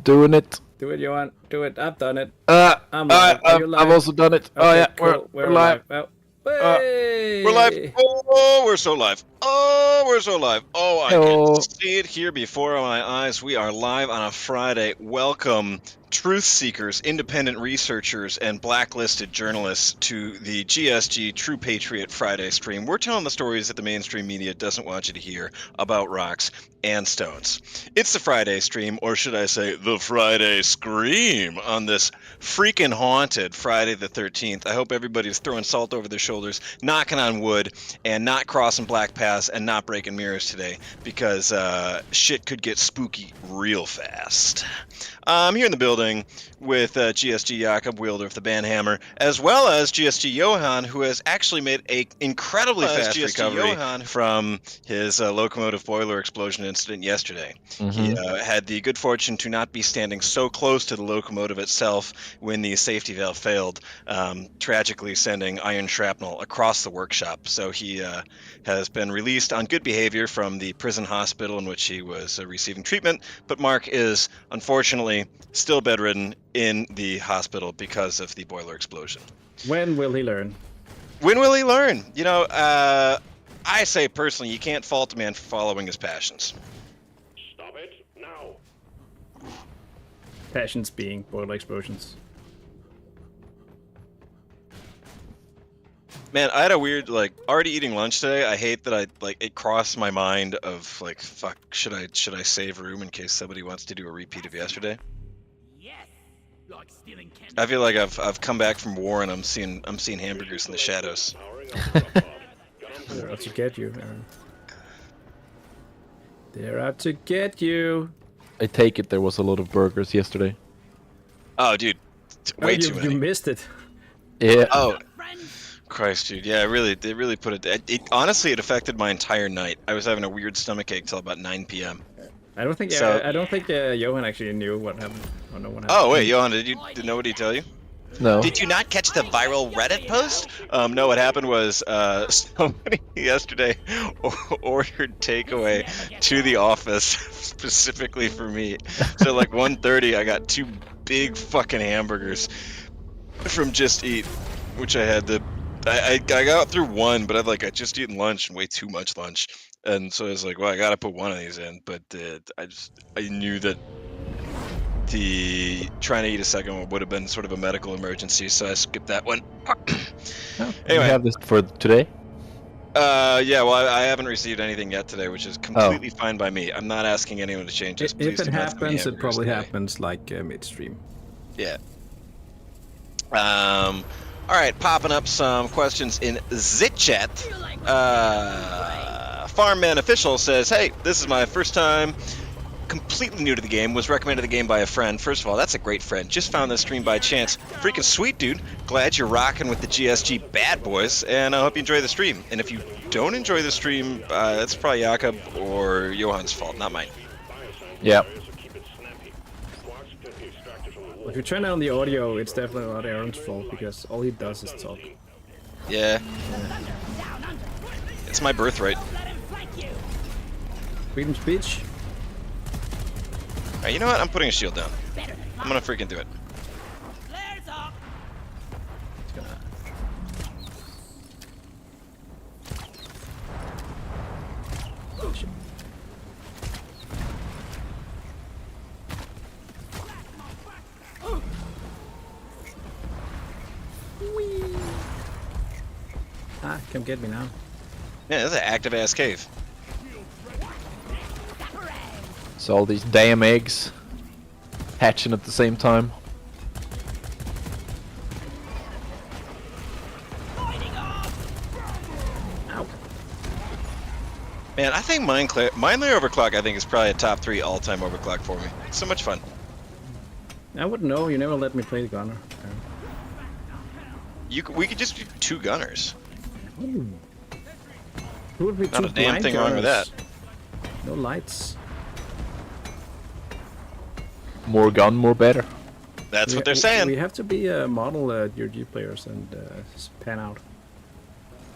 Doing it. Do it, Johan. Do it. I've done it. I'm live. I've also done it. Okay, Oh yeah, cool. we're live. Oh, hey! We're live. Oh, we're so live. Oh, we're so live. Oh, I Hello. can see it here before my eyes. We are live on a Friday. Welcome, truth seekers, independent researchers, and blacklisted journalists to the GSG True Patriot Friday stream. We're telling the stories that the mainstream media doesn't want you to hear about rocks and stones. It's the Friday stream, or should I say the Friday Scream, on this freaking haunted Friday the 13th. I hope everybody's throwing salt over their shoulders, knocking on wood, and not crossing black paths and not breaking mirrors today, because shit could get spooky real fast. I'm here in the building with GSG Jakob, wielder of the Banhammer, as well as GSG Johan, who has actually made a incredibly fast recovery from his locomotive boiler explosion incident yesterday. He had the good fortune to not be standing so close to the locomotive itself when the safety valve failed, tragically sending iron shrapnel across the workshop. So he has been released on good behavior from the prison hospital in which he was receiving treatment, but Mark is unfortunately still bedridden in the hospital because of the boiler explosion. When will he learn? When will he learn? You know, I say personally, you can't fault a man for following his passions. Stop it now. Passions being boiler explosions. Man, I had a weird, already eating lunch today. I hate that it crossed my mind of, fuck, should I save room in case somebody wants to do a repeat of yesterday? Yes, like stealing candy. I feel like I've come back from war and I'm seeing hamburgers in the shadows. They're out to get you, Aaron. They're out to get you. I take it there was a lot of burgers yesterday. Oh, dude, way too many. You missed it. Yeah. Oh, friends. Christ, dude. Yeah, it really put it. Honestly, it affected my entire night. I was having a weird stomach ache till about 9 p.m. I don't think. So- I don't think Johan actually knew what happened. Or no one happened. Oh wait, Johan, did nobody tell you? No. Did you not catch the viral Reddit post? No, what happened was somebody yesterday ordered takeaway to the office specifically for me. So like 1:30, I got 2 big fucking hamburgers from Just Eat, which I had to. I got through one, but I just eaten lunch and way too much lunch, and so I was like, well, I gotta put one of these in. But I knew that the trying to eat a second one would have been sort of a medical emergency, so I skipped that one. Oh, Anyway. You have this for today? Yeah, well, I haven't received anything yet today, which is completely fine by me. I'm not asking anyone to change this. Please If it do not send me happens, it hamburgers probably today. happens like midstream. Yeah. All right, popping up some questions in Zitchat. Farmman Official says, "Hey, this is my first time. Completely new to the game. Was recommended the game by a friend. First of all, that's a great friend. Just found this stream by chance. Freaking sweet, dude. Glad you're rocking with the GSG bad boys, and I hope you enjoy the stream. And if you don't enjoy the stream, that's probably Jakob or Johan's fault, not mine." Yeah. If you turn on the audio, it's definitely not Aaron's fault because all he does is talk. Yeah. It's my birthright. Freedom speech. Alright, you know what? I'm putting a shield down. I'm gonna freaking do it. Flares up. It's gonna. Oh, shit. Ah, come get me now. Yeah, that's an active ass cave. So all these damn eggs hatching at the same time. Ow. Man, I think Mind Layer Overclock I think is probably a top 3 all-time overclock for me. It's so much fun. I wouldn't know. You never let me play the gunner. We could just do 2 gunners. Who would be Not two a damn blind thing wrong with gunners? No lights. More gun, more better. That's We- what they're We saying. have to be model DRG players and pan out.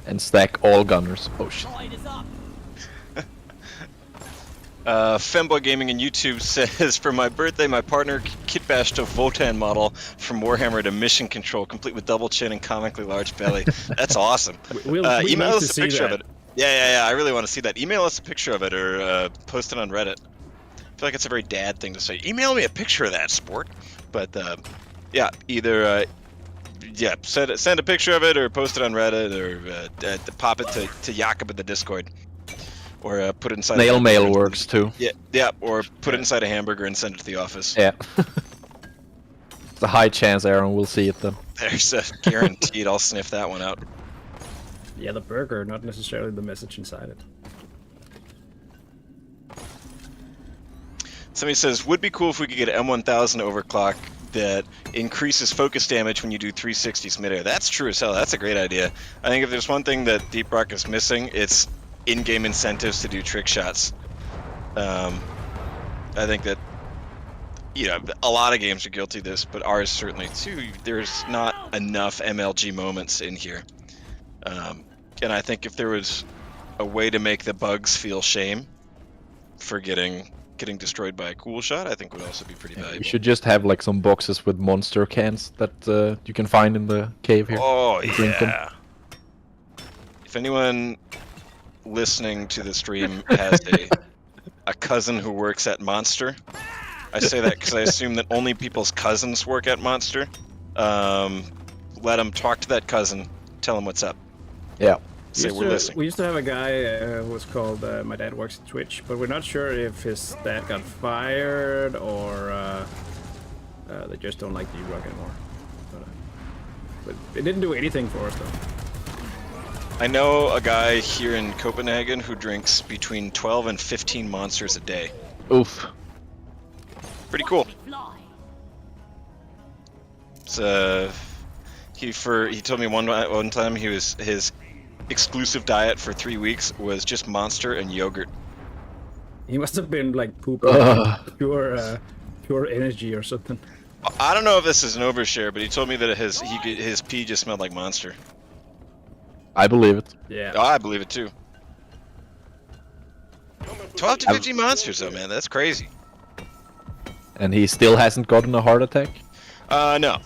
And stack all gunners. Oh shit. Tide is up. Femboy Gaming on YouTube says, "For my birthday, my partner kitbashed a Votan model from Warhammer to Mission Control, complete with double chin and comically large belly." That's awesome. We Email need us to a see picture that. of it. Yeah. I really want to see that. Email us a picture of it or post it on Reddit. I feel like it's a very dad thing to say. Email me a picture of that, sport. But yeah, either send a picture of it or post it on Reddit or pop it to Jakob in the Discord. Or put it inside. a Snail hamburger mail and- works too. Yeah. Or put it inside a hamburger and send it to the office. Yeah. It's a high chance Aaron will see it then. There's a guaranteed. I'll sniff that one out. Yeah, the burger, not necessarily the message inside it. Somebody says, "Would be cool if we could get an M1000 overclock that increases focus damage when you do 360s midair." That's true as hell. That's a great idea. I think if there's one thing that Deep Rock is missing, it's in-game incentives to do trick shots. I think that, a lot of games are guilty of this, but ours certainly too. There's not enough MLG moments in here. And I think if there was a way to make the bugs feel shame for getting destroyed by a cool shot, I think would also be pretty valuable. We should just have like some boxes with monster cans that you can find in the cave here. Oh and drink them. yeah. If anyone listening to the stream has a cousin who works at Monster, I say that because I assume that only people's cousins work at Monster. Let them talk to that cousin. Tell him what's up. Yeah. Say we're listening. We used to have a guy who was called My Dad Works at Twitch, but we're not sure if his dad got fired or they just don't like D-Rock anymore. But it didn't do anything for us though. I know a guy here in Copenhagen who drinks between 12 and 15 monsters a day. Oof. Pretty cool. Fly. It's He told me one time his exclusive diet for 3 weeks was just Monster and yogurt. He must have been like pooping pure energy or something. I don't know if this is an overshare, but he told me that his pee just smelled like Monster. I believe it. Yeah. Oh, I believe it too. 12 to 15 monsters though, man. That's crazy. And he still hasn't gotten a heart attack? No.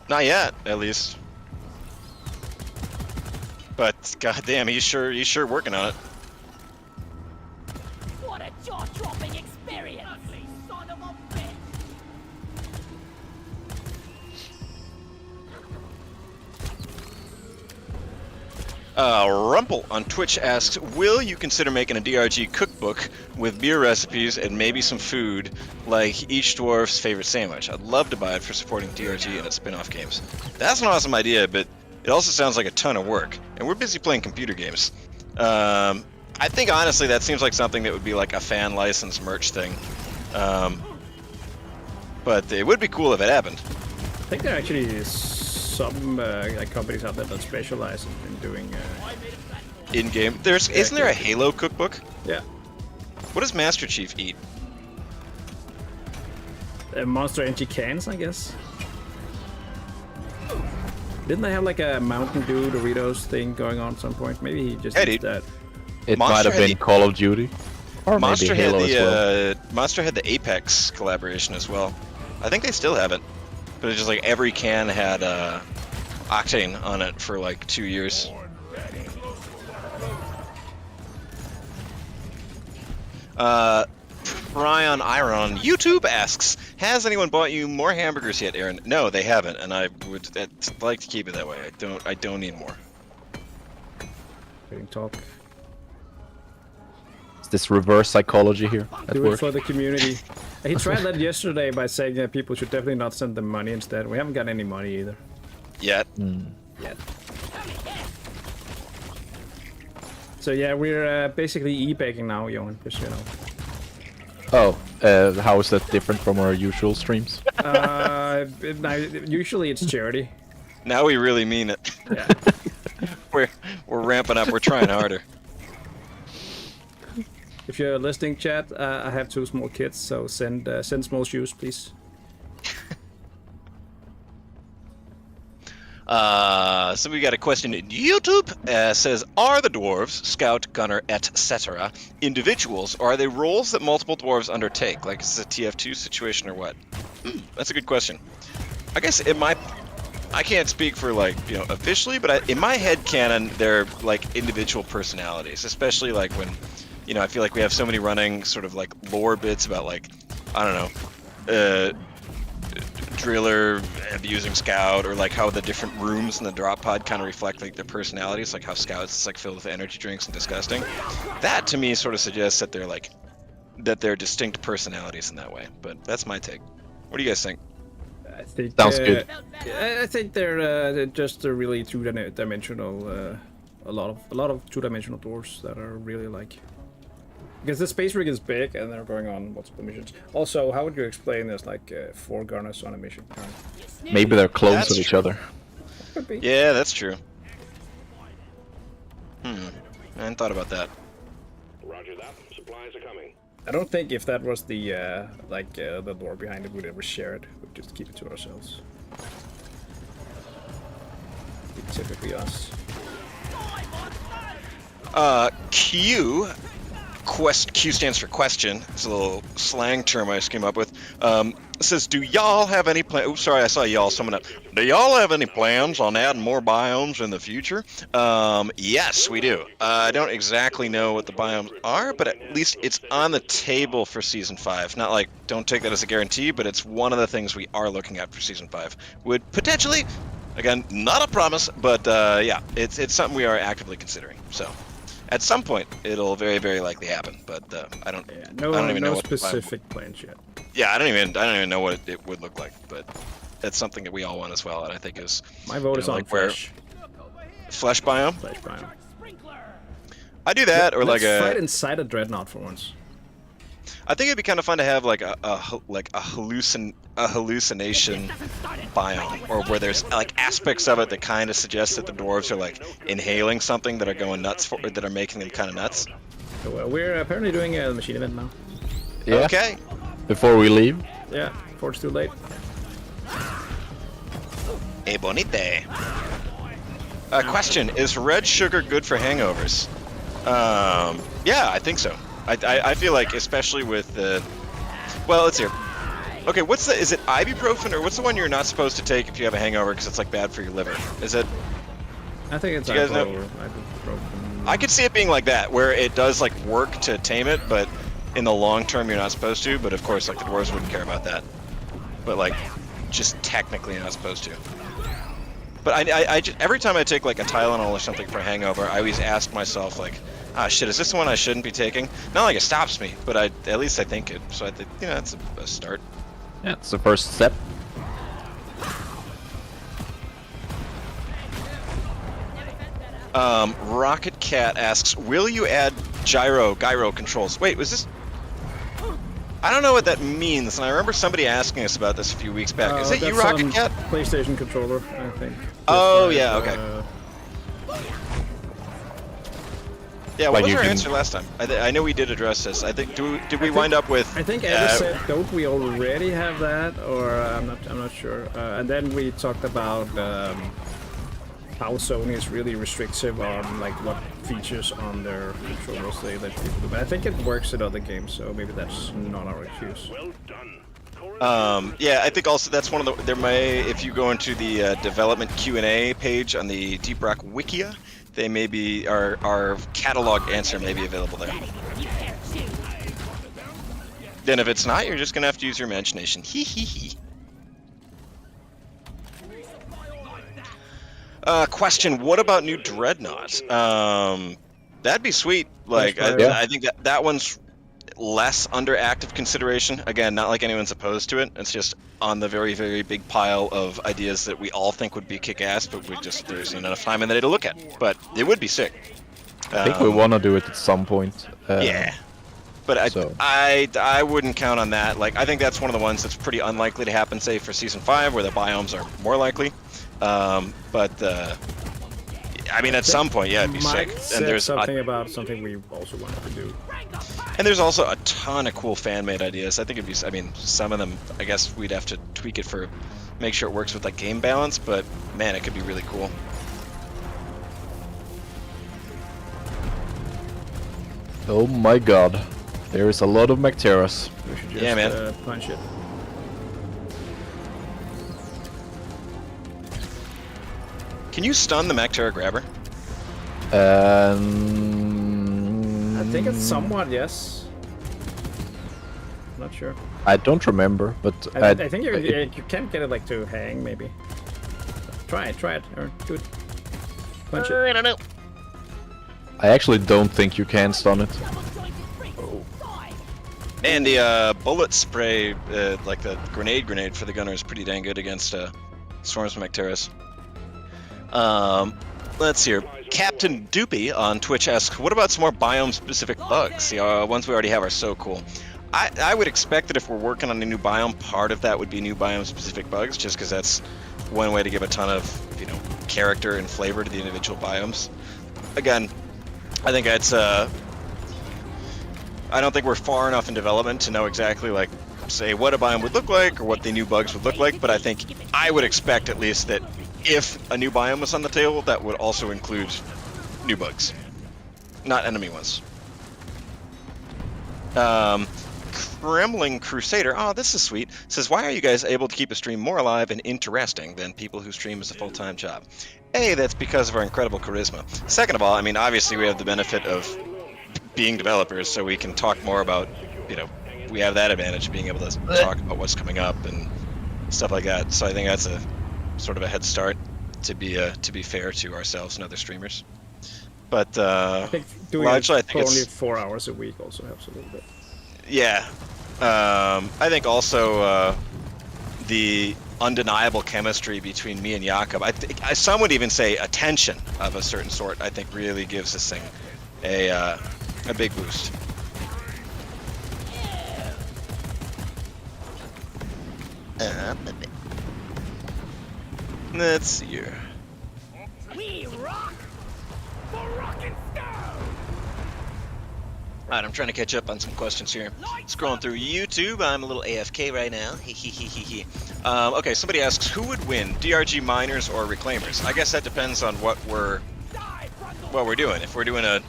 Not yet, at least. But goddamn, he's sure working on it. What a jaw-dropping experience! Ugly son of a bitch! Rumple on Twitch asks, will you consider making a DRG cookbook with beer recipes and maybe some food, like each dwarf's favorite sandwich? I'd love to buy it for supporting DRG and its spin-off games. That's an awesome idea, but it also sounds like a ton of work, and we're busy playing computer games. I think honestly that seems like something that would be like a fan license merch thing. But it would be cool if it happened. I think there actually is some like companies out there that specialize in doing. In-game, isn't there a Halo cookbook? Yeah. What does Master Chief eat? Monster Energy cans, I guess. Didn't they have like a Mountain Dew Doritos thing going on at some point? Maybe he just did that. It Monster might have been had Call of Duty. Or Monster maybe Halo as well. Monster had the Apex collaboration as well. I think they still have it, but it's just like every can had Octane on it for like 2 years. Ryan Iron YouTube asks, has anyone bought you more hamburgers yet, Aaron? No, they haven't, and I would like to keep it that way. I don't need more. Getting talk. Is this reverse psychology here at Do work? it for the community. He tried that yesterday by saying that people should definitely not send them money instead. We haven't got any money either. Yet. Yet. So yeah, we're basically e-begging now, Johan, just you know. Oh, how is that different from our usual streams? Usually it's charity. Now we really mean it. Yeah. we're ramping up. We're trying harder. If you're listening, chat, I have 2 small kids, so send small shoes, please. So we got a question in YouTube. Says, are the dwarves, scout, gunner, etc., individuals, or are they roles that multiple dwarves undertake? Like, is this a TF2 situation or what? That's a good question. I guess I can't speak for like, you know, officially, but in my head canon, they're like individual personalities, especially like when, you know, I feel like we have so many running sort of like lore bits about like, I don't know, driller abusing scout, or like how the different rooms in the drop pod kind of reflect like their personalities, like how scouts is like filled with energy drinks and disgusting. That to me sort of suggests that they're distinct personalities in that way. But that's my take. What do you guys think? I think Sounds good. I think they're just a really two-dimensional. A lot of two-dimensional dwarves that are really like. Because the space rig is big and they're going on multiple missions. Also, how would you explain there's like 4 gunners on a mission? Maybe they're clones That's of each true. other. Could be. Yeah, that's true. I hadn't thought about that. Roger that. Supplies are coming. I don't think if that was the the lore behind it, we'd ever share it. We'd just keep it to ourselves. It's typically us. Q stands for question. It's a little slang term I just came up with. It says, do y'all have any plans? Oops, sorry, I saw y'all summon up. Do y'all have any plans on adding more biomes in the future? Yes, we do. I don't exactly know what the biomes are, but at least it's on the table for Season 5. Not like, don't take that as a guarantee, but it's one of the things we are looking at for Season 5. Would potentially, again, not a promise, but yeah, it's something we are actively considering. So. At some point, it'll very, very likely happen, but I don't even know what specific plans yet. Yeah, I don't even know what it would look like, but that's something that we all want as well, and I think is My vote is on like where flesh. flesh biome. Flesh biome. I do that, or Let's like fight inside a dreadnought for once. I think it'd be kind of fun to have like a hallucination biome, or where there's like aspects of it that kind of suggest that the dwarves are like inhaling something that are going nuts for, that are making them kind of nuts. So we're apparently doing a machine event now. Yeah. Okay. Before we leave. Yeah, before it's too late. Hey, bonite. Question: is red sugar good for hangovers? Yeah, I think so. I feel like, especially with the... Well, let's hear. Okay, what's the... Is it ibuprofen, or what's the one you're not supposed to take if you have a hangover because it's like bad for your liver? Is it... I think it's Do you guys know? ibuprofen. I could see it being like that, where it does like work to tame it, but in the long term you're not supposed to. But of course, like the dwarves wouldn't care about that. But like, just technically you're not supposed to. But I just, every time I take like a Tylenol or something for a hangover, I always ask myself like, ah, shit, is this the one I shouldn't be taking? Not like it stops me, but at least I think it. So I think, you know, that's a start. Yeah, it's the first step. Rocket Cat asks, will you add gyro controls? Wait, was this... I don't know what that means, and I remember somebody asking us about this a few weeks back. Is it you, Rocket Cat? PlayStation controller, I think. Oh, yeah, okay. Yeah, what Like was you our can- answer last time? I know we did address this. I think did we wind up with? I think Eddie said, don't we already have that? Or I'm not sure. And then we talked about how Sony is really restrictive on like what features on their controllers they let people do. But I think it works in other games, so maybe that's not our excuse. Well done. Yeah, I think also that's one of the. There may, if you go into the development Q&A page on the Deep Rock Wikia, they may be our catalog answer may be available there. Then if it's not, you're just gonna have to use your imagination. Hee hee hee. Question: what about new Dreadnought? That'd be sweet. Like, I think that one's less under active consideration. Again, not like anyone's opposed to it. It's just on the very, very big pile of ideas that we all think would be kick-ass, but there isn't enough time in the day to look at. But it would be sick. I think we want to do it at some point. Yeah. But So- I wouldn't count on that. Like, I think that's one of the ones that's pretty unlikely to happen, say, for Season 5, where the biomes are more likely. I mean, at some point, yeah, it'd be sick. Mike And said there's something about something we also wanted to do. and there's also a ton of cool fan-made ideas. I think it'd be. I mean, some of them, I guess we'd have to tweak it for, make sure it works with like game balance. But man, it could be really cool. Oh my god. There is a lot of Macteras. We should just Yeah, man. punch it. Can you stun the Mactera grabber? I think it's somewhat, yes. Not sure. I don't remember, but I think you can get it like to hang, maybe. Try it, or do it. Punch it. I don't know. I actually don't think you can stun it. And the bullet spray, like the grenade for the gunner, is pretty dang good against swarms of Macteras. Let's see here. Captain Doopy on Twitch asks, what about some more biome-specific bugs? The ones we already have are so cool. I would expect that if we're working on a new biome, part of that would be new biome-specific bugs, just because that's one way to give a ton of, you know, character and flavor to the individual biomes. Again, I think it's I don't think we're far enough in development to know exactly, like, say what a biome would look like or what the new bugs would look like, but I think I would expect at least that if a new biome was on the table, that would also include new bugs, not enemy ones. Kremling Crusader, oh, this is sweet, says, why are you guys able to keep a stream more alive and interesting than people who stream as a full-time job? A, that's because of our incredible charisma. Second of all, I mean, obviously we have the benefit of being developers, so we can talk more about, you know, we have that advantage of being able to talk about what's coming up and stuff like that. So I think that's a sort of a head start to be fair to ourselves and other streamers. But I think doing largely, it I think for only it's 4 hours a week also helps a little bit. yeah. I think also the undeniable chemistry between me and Jakob. Some would even say a tension of a certain sort. I think really gives this thing a big boost. Let's see here. We rock for rock and stone. Alright, I'm trying to catch up on some questions here. Scrolling through YouTube, I'm a little AFK right now. Okay, somebody asks, who would win, DRG miners or reclaimers? I guess that depends on what we're doing. If we're doing a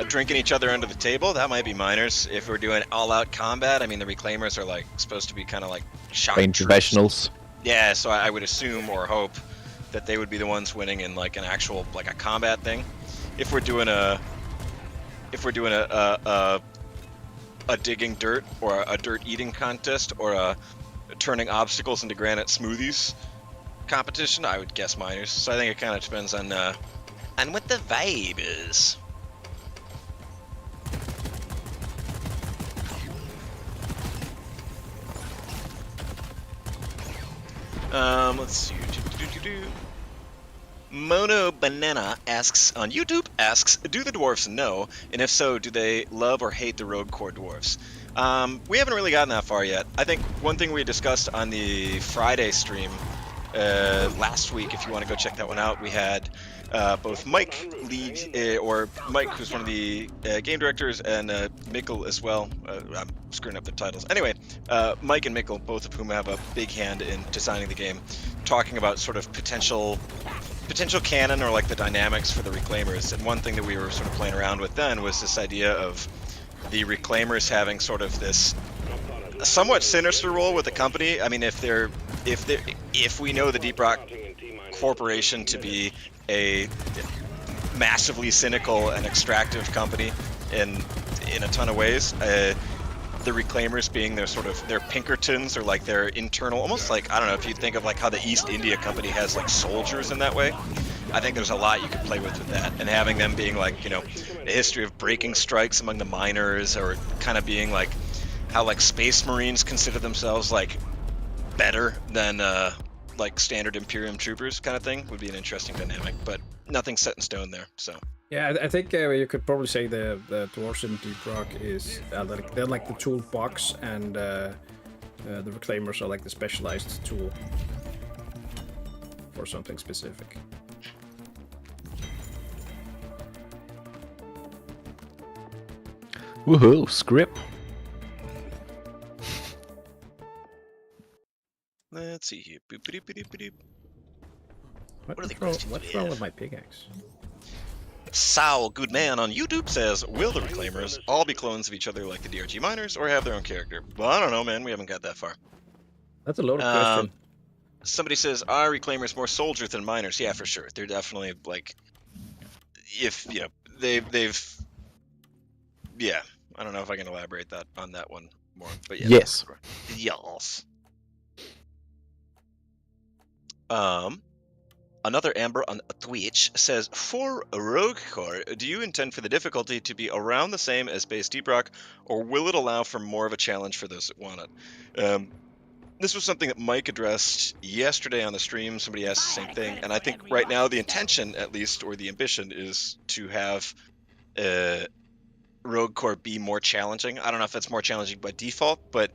drinking each other under the table, that might be miners. If we're doing all-out combat, I mean, the reclaimers are like supposed to be kind of like shock Trained troops. professionals. Yeah, so I would assume or hope that they would be the ones winning in like an actual like a combat thing. If we're doing a digging dirt or a dirt eating contest or a turning obstacles into granite smoothies competition, I would guess miners. So I think it kind of depends on what the vibe is. Let's see. Mono Banana asks on YouTube, do the dwarves know, and if so, do they love or hate the Rogue Core dwarves? We haven't really gotten that far yet. I think one thing we discussed on the Friday stream last week, if you want to go check that one out, we had both Mike lead, or Mike, who's one of the game directors, and Mikkel as well. I'm screwing up the titles. Anyway, Mike and Mikkel, both of whom have a big hand in designing the game, talking about sort of potential canon or like the dynamics for the reclaimers. And one thing that we were sort of playing around with then was this idea of the reclaimers having sort of this somewhat sinister role with the company. I mean, if we know the Deep Rock Corporation to be a massively cynical and extractive company in a ton of ways, the reclaimers being their sort of their Pinkertons or like their internal, almost like, I don't know if you think of like how the East India Company has like soldiers in that way. I think there's a lot you could play with that, and having them being like, you know, a history of breaking strikes among the miners, or kind of being like how like Space Marines consider themselves like better than like standard Imperium troopers kind of thing would be an interesting dynamic, but nothing set in stone there. So Yeah, I think you could probably say the dwarves in Deep Rock is they're like the toolbox, and the reclaimers are like the specialized tool for something specific. Woohoo, script. let's see here. Boop-a-doop-a-doop-a-doop. What are the wrong, questions we what's wrong have? with my pickaxe? Sal Goodman on YouTube says, will the reclaimers all be clones of each other like the DRG miners, or have their own character? Well, I don't know, man. We haven't got that far. That's a loaded question. Somebody says, are reclaimers more soldiers than miners? Yeah, for sure. They're definitely like, if you know, they've yeah. I don't know if I can elaborate on that one more, but yeah. Yes. Yes. Another Amber on Twitch says, for Rogue Core, do you intend for the difficulty to be around the same as base Deep Rock, or will it allow for more of a challenge for those that want it? This was something that Mike addressed yesterday on the stream. Somebody asked the same thing, and I think right now the intention, at least, or the ambition, is to have Rogue Core be more challenging. I don't know if it's more challenging by default, but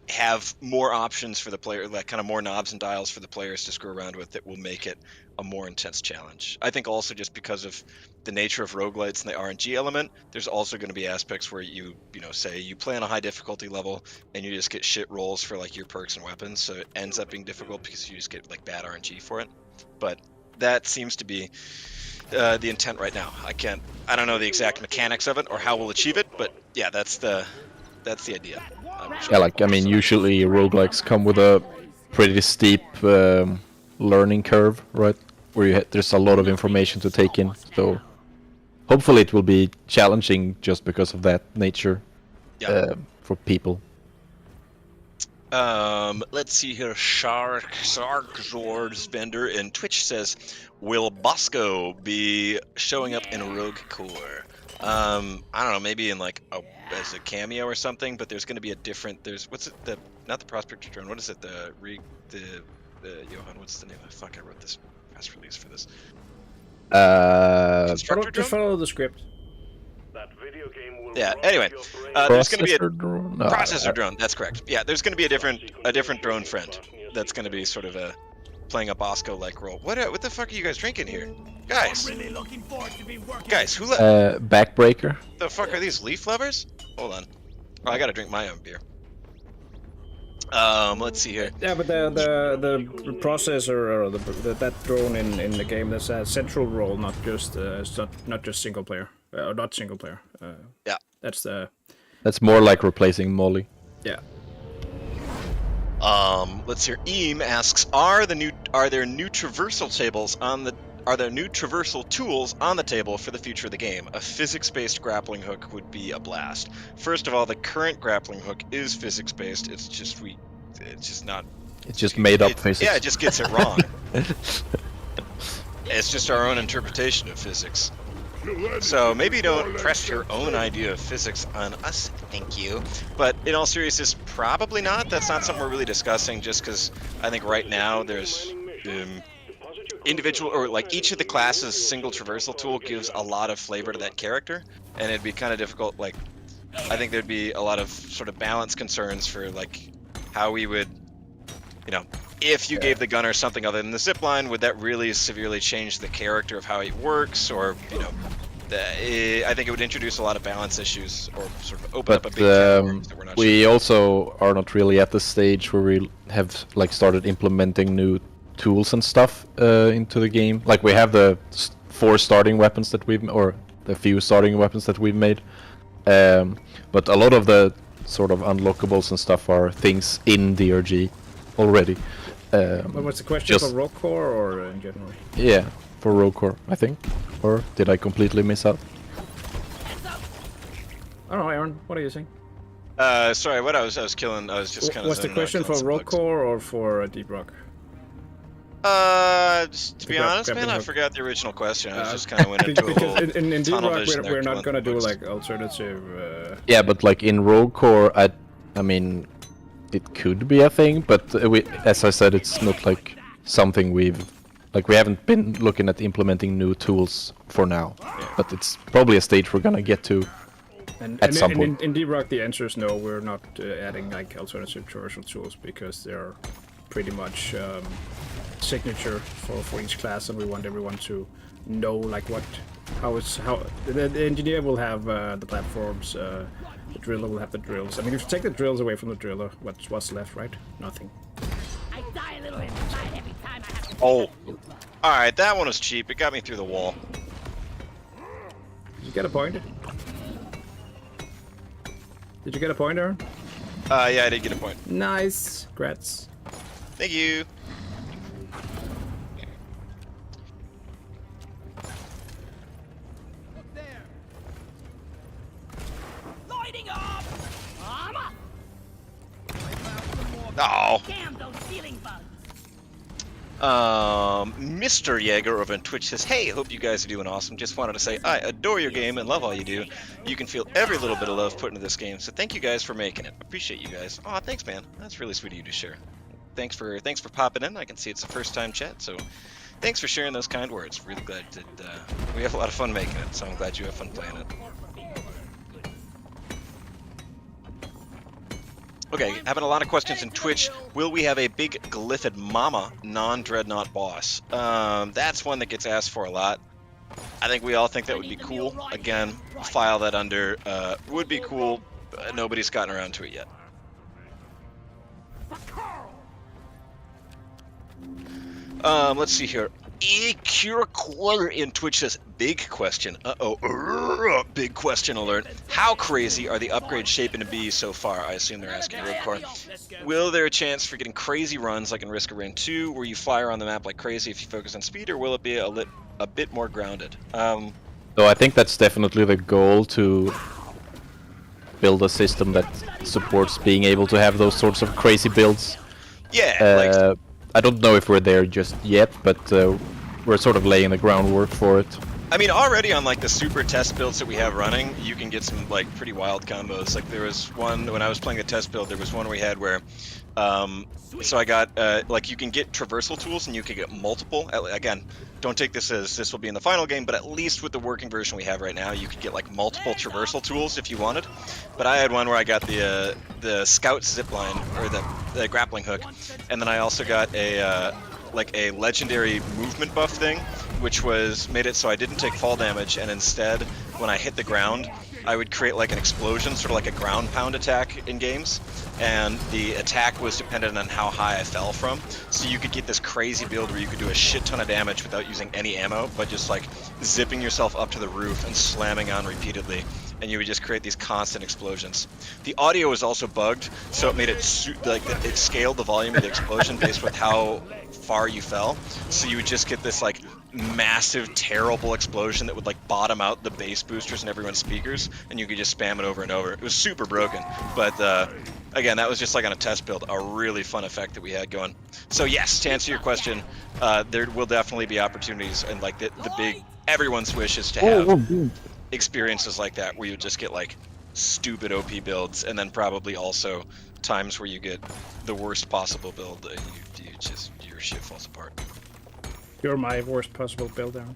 have more options for the player, like kind of more knobs and dials for the players to screw around with, that will make it a more intense challenge. I think also just because of the nature of roguelites and the RNG element, there's also going to be aspects where you know, say you play on a high difficulty level and you just get shit rolls for like your perks and weapons, so it ends up being difficult because you just get like bad RNG for it. But that seems to be the intent right now. I don't know the exact mechanics of it or how we'll achieve it, but yeah, that's the idea. Yeah, like, I mean, usually roguelikes come with a pretty steep learning curve, right? Where there's a lot of information to take in, so hopefully it will be challenging just because of that nature for people. Let's see here. Shark Zords Bender in Twitch says, will Bosco be showing up in Rogue Core? I don't know, maybe in like as a cameo or something, but there's going to be a different, what's it, not the Prospector drone, what is it, Johan, what's the name? Fuck, I wrote this press release for this. Constructor Just drone? follow the script. That video game will Yeah. Anyway, there's going to be a Processor drone? No, processor drone. That's correct. Yeah, there's going to be a different drone friend. That's going to be sort of playing a Bosco-like role. What the fuck are you guys drinking here, guys? Really looking forward to be working. Guys, who let Backbreaker. the fuck are these leaf lovers? Hold on. Oh, I gotta drink my own beer. Let's see here. Yeah, but the processor or that drone in the game, that's a central role, not just it's not just single player, not single player. Yeah. That's more like replacing Molly. Yeah. Let's see here. Eam asks, are there new traversal tools on the table for the future of the game? A physics-based grappling hook would be a blast. First of all, the current grappling hook is physics-based. It's just not. It's just made up physics. Yeah, it just gets it wrong. It's just our own interpretation of physics. So maybe don't press your own idea of physics on us, thank you. But in all seriousness, probably not. That's not something we're really discussing, just because I think right now there's individual, or like each of the classes' single traversal tool gives a lot of flavor to that character, and it'd be kind of difficult. Like, I think there'd be a lot of sort of balance concerns for like how we would, if you gave the gunner something other than the zipline, would that really severely change the character of how he works, or I think it would introduce a lot of balance issues, or sort of open up a big can of worms that we're not we sure. also are not really at the stage where we have like started implementing new tools and stuff into the game. Like we have the 4 starting weapons that or the few starting weapons that we've made, but a lot of the sort of unlockables and stuff are things in DRG already. But what's the question just- for Rock Core or in general? Yeah, for Rogue Core, I think. Or did I completely miss out? I don't know, Aaron. What are you saying? Sorry, what I was killing. I was just kind of. What's the question for Rock Core or for Deep Rock? To be honest, man, I grappling hook. forgot the original question. I was just kind of went into a Because whole in Deep tunnel Rock vision there, we're not killing gonna do bugs. like alternative. Yeah, but like in Rogue Core, I mean, it could be a thing, but as I said, it's not like something we haven't been looking at implementing new tools for now. But it's probably a stage we're gonna get to. At some point. In Deep Rock, the answer is no. We're not adding like alternative traversal tools because they're pretty much signature for each class, and we want everyone to know like how the engineer will have the platforms, the driller will have the drills. I mean, if you take the drills away from the driller, what's left, right? Nothing. I die a little inside every time I have to. Oh, all right, that one was cheap. It got me through the wall. Did you get a point? Did you get a point, Aaron? Yeah, I did get a point. Nice. Grats. Thank you. Lighting up! Armor! Oh. Damn those ceiling bugs! Mr. Jaeger over on Twitch says, hey, hope you guys are doing awesome. Just wanted to say I adore your game and love all you do. You can feel every little bit of love put into this game, so thank you guys for making it. Appreciate you guys. Aw, thanks, man. That's really sweet of you to share. Thanks for popping in. I can see it's the first time chat, so thanks for sharing those kind words. Really glad that we have a lot of fun making it, so I'm glad you have fun playing it. Okay, having a lot of questions in Twitch. Will we have a big Glyphid Mama non-dreadnought boss? That's one that gets asked for a lot. I think we all think that would be cool. Again, file that under would be cool. Nobody's gotten around to it yet. Let's see here. Ecure in Twitch says, big question. Big question alert. How crazy are the upgrades shaping to be so far? I assume they're asking Rogue Core. Will there a chance for getting crazy runs like in Risk of Rain 2, where you fly around the map like crazy if you focus on speed, or will it be a bit more grounded? So I think that's definitely the goal, to build a system that supports being able to have those sorts of crazy builds. Yeah, I don't know if we're there just yet, but we're sort of laying the groundwork for it. I mean, already on like the super test builds that we have running, you can get some like pretty wild combos. Like there was one when I was playing the test build, there was one we had where So I got like you can get traversal tools and you can get multiple. Again, don't take this as this will be in the final game, but at least with the working version we have right now, you could get like multiple traversal tools if you wanted. But I had one where I got the scout zipline or the grappling hook, and then I also got a like a legendary movement buff thing, which made it so I didn't take fall damage, and instead when I hit the ground, I would create like an explosion, sort of like a ground pound attack in games, and the attack was dependent on how high I fell from. So you could get this crazy build where you could do a shit ton of damage without using any ammo, but just like zipping yourself up to the roof and slamming on repeatedly, and you would just create these constant explosions. The audio was also bugged, so it made it it scaled the volume of the explosion based with how far you fell. So you would just get this like massive, terrible explosion that would like bottom out the bass boosters in everyone's speakers, and you could just spam it over and over. It was super broken, but again, that was just like on a test build, a really fun effect that we had going. So yes, to answer your question, there will definitely be opportunities, and like the big everyone's wish is to have experiences like that where you just get like stupid OP builds, and then probably also times where you get the worst possible build and your shit falls apart. You're my worst possible build, Aaron.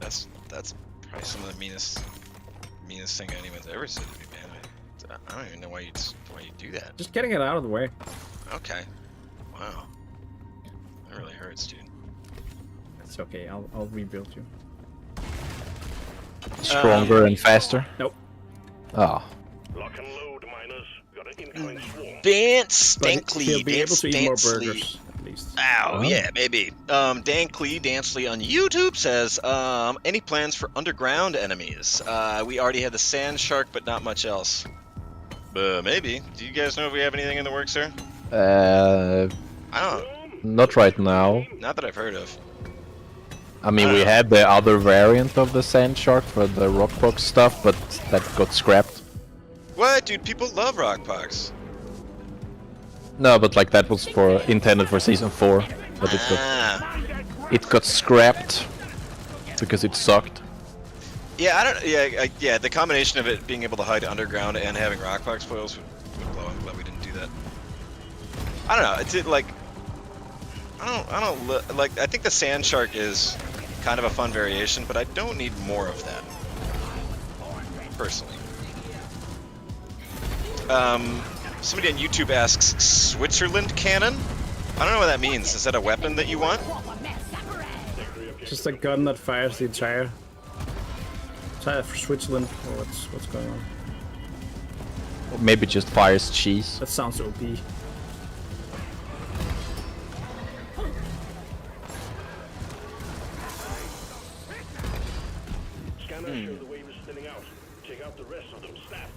That's probably some of the meanest thing anyone's ever said to me, man. I don't even know why you do that. Just getting it out of the way. Okay. Wow. That really hurts, dude. It's okay. I'll rebuild you. Stronger and faster. Nope. Ah. Lock and load, miners. Got an incoming swarm. Dance But Dankly. he'll be able to eat more Dancely. burgers, at least. Ow, yeah, maybe. Dankly Dancely on YouTube says, any plans for underground enemies? We already had the sand shark, but not much else. Maybe. Do you guys know if we have anything in the works, sir? I don't. Not right now. Not that I've heard of. I mean, we had the other variant of the sand shark for the rock box stuff, but that got scrapped. What, dude? People love Rockpox. No, but like that was intended for season 4, but it got scrapped because it sucked. Yeah, I don't. Yeah, the combination of it being able to hide underground and having Rockpox foils would blow. I'm glad we didn't do that. I don't know. It's like. I think the sand shark is kind of a fun variation, but I don't need more of that. Personally. Somebody on YouTube asks, Switzerland cannon? I don't know what that means. Is that a weapon that you want? Just a gun that fires the entire for Switzerland. Or what's going on? Or maybe just fires cheese. That sounds OP. Scanners show the wave is thinning out. Take out the rest of them. Snap.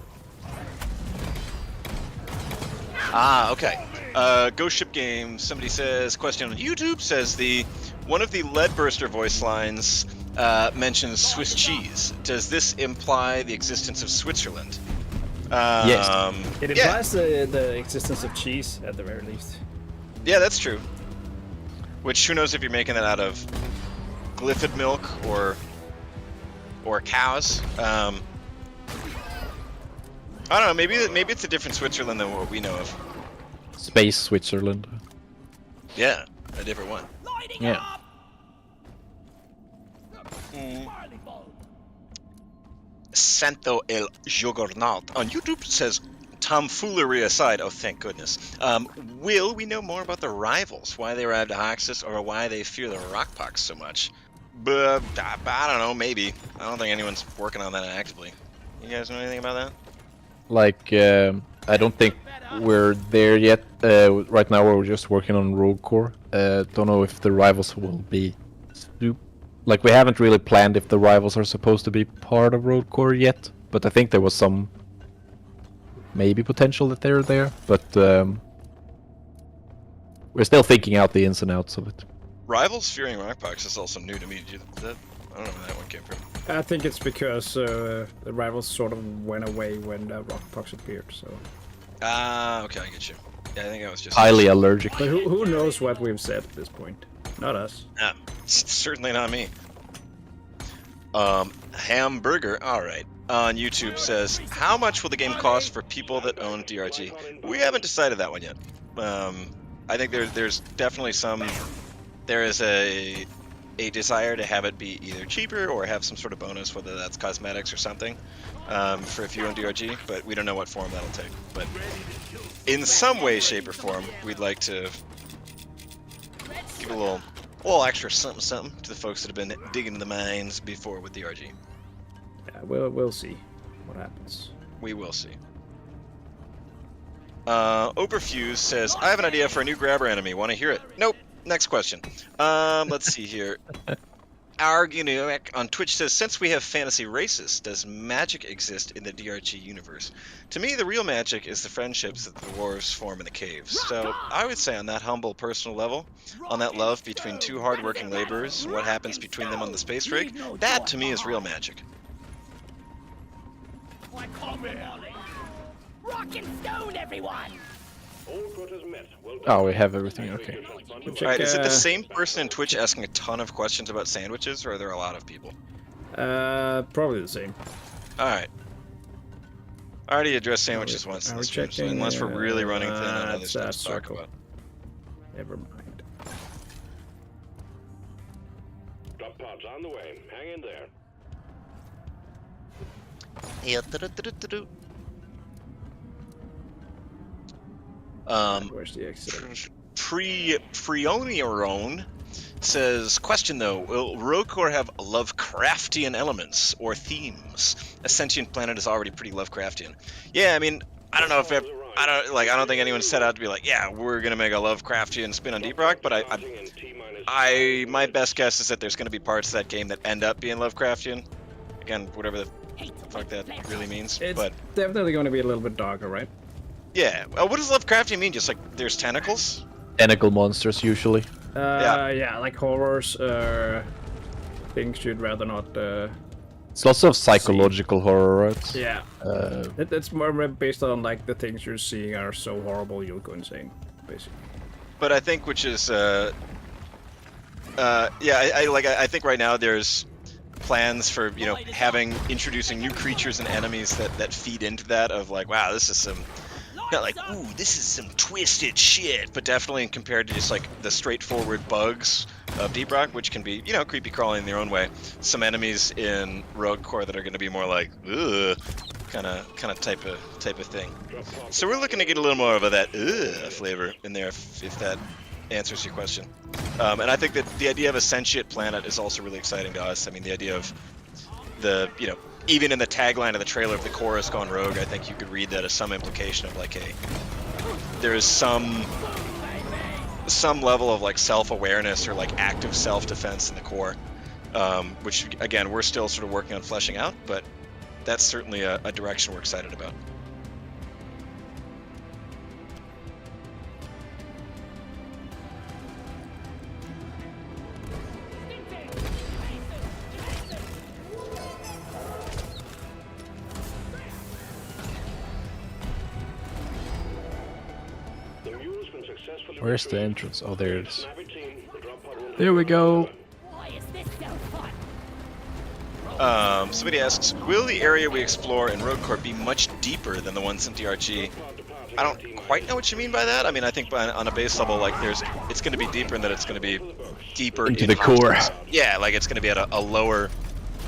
Ah, okay. Ghost Ship Game, somebody says, question on YouTube, says one of the Leadburster voice lines mentions Swiss cheese. Does this imply the existence of Switzerland? Yes. It implies the existence of cheese, at the very least. Yeah, that's true. Which, who knows if you're making that out of glyphid milk or cows. I don't know, maybe it's a different Switzerland than what we know of. Space Switzerland. Yeah, a different one. Lighting Yeah. up! Santo El Juggernaut on YouTube says, tomfoolery aside, oh thank goodness, will we know more about the rivals, why they arrived at Hoxus, or why they fear the Rockpox so much? But I don't know, maybe. I don't think anyone's working on that actively. You guys know anything about that? Like, I don't think we're there yet. Right now we're just working on Rogue Core. Don't know if the rivals will be... Like, we haven't really planned if the rivals are supposed to be part of Rogue Core yet. But I think there was some... maybe potential that they're there. But we're still thinking out the ins and outs of it. Rivals fearing Rockpox is also new to me. I don't know where that one came from. I think it's because the rivals sort of went away when Rockpox appeared, so... Ah, okay, I get you. Yeah, I think I was just... Highly allergic. But who knows what we've said at this point? Not us. Certainly not me. Hamburger, alright. on YouTube says, how much will the game cost for people that own DRG? We haven't decided that one yet. I think there's definitely there is a desire to have it be either cheaper or have some sort of bonus, whether that's cosmetics or something, for if you own DRG, but we don't know what form that'll take. But in some way, shape, or form, we'd like to give a little extra something to the folks that have been digging the mines before with DRG. Yeah, we'll see what happens. We will see. Oberfuse says, I have an idea for a new grabber enemy. Want to hear it? Nope. Next question. Let's see here. Arguniac on Twitch says, since we have fantasy races, does magic exist in the DRG universe? To me, the real magic is the friendships that the dwarves form in the caves. So I would say on that humble personal level, on that love between two hardworking laborers, and what happens between them on the space rig, that to me is real magic. Rock and stone, everyone! All quotas met. Well done. Oh, we have everything. Okay. Alright, is it the same person in Twitch asking a ton of questions about sandwiches, or are there a lot of people? Probably the same. Alright. I already addressed sandwiches once in Are we this stream, so checking, unless we're really running thin on other it's stuff that to talk circle. about. Never mind. Drop pods on the way. Hang in there. Where's the exit? Freoniron says, question though, will Roadcore have Lovecraftian elements or themes? A sentient planet is already pretty Lovecraftian. Yeah, I mean, I don't know if I don't think anyone set out to be like, yeah, we're gonna make a Lovecraftian spin on Deep Rock, but my best guess is that there's gonna be parts of that game that end up being Lovecraftian. Again, whatever the fuck that really means. It's but definitely going to be a little bit darker, right? yeah, well, what does Lovecraftian mean? Just like there's tentacles? Tentacle monsters usually. Yeah, like horrors, things you'd rather not. It's lots of psychological horror, right? Yeah. It's more based on like the things you're seeing are so horrible you'll go insane, basically. But I think, which is, I think right now there's plans for, you know, introducing new creatures and enemies that feed into that of like, wow, this is some, not like, ooh, this is some twisted shit, but definitely compared to just like the straightforward bugs of Deep Rock, which can be, you know, creepy crawling in their own way. Some enemies in Rogue Core that are going to be more like, ugh, kind of type of thing. So we're looking to get a little more of that flavor in there, if that answers your question. And I think that the idea of a sentient planet is also really exciting to us. I mean, the idea of you know, even in the tagline of the trailer of the core has gone rogue, I think you could read that as some implication of like, hey, there is some level of like self-awareness or like active self-defense in the core, which again we're still sort of working on fleshing out, but that's certainly a direction we're excited about. Where's the entrance? Oh, there it is. There There we go. Why is this so fun? Somebody asks, will the area we explore in Rogue Core be much deeper than the ones in DRG? I don't quite know what you mean by that. I mean, I think on a base level, like it's going to be deeper in that it's going to be deeper Into the core. Yeah, like it's going to be at a lower.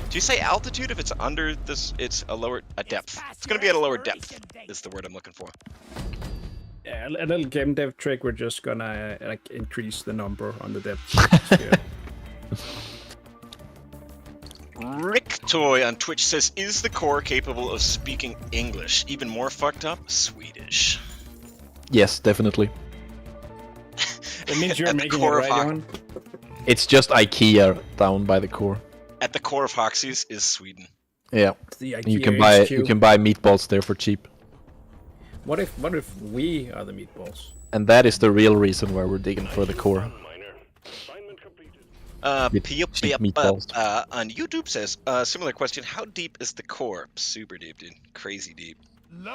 Do you say altitude? If it's under this, it's a depth. It's going to be at a lower depth. Is the word I'm looking for. Yeah, a little game dev trick. We're just gonna like increase the number on the depth. Yeah. Rick Toy on Twitch says, is the core capable of speaking English? Even more fucked up, Swedish. Yes, definitely. It means you're At the making it core of right, Hock- Johan. It's just IKEA down by the core. At the core of Hoxie's is Sweden. Yeah. The And you IKEA can buy HQ. meatballs there for cheap. What if we are the meatballs? And that is the real reason why we're digging for the core. With cheap meatballs. On YouTube says, similar question, how deep is the core? Super deep, dude. Crazy deep.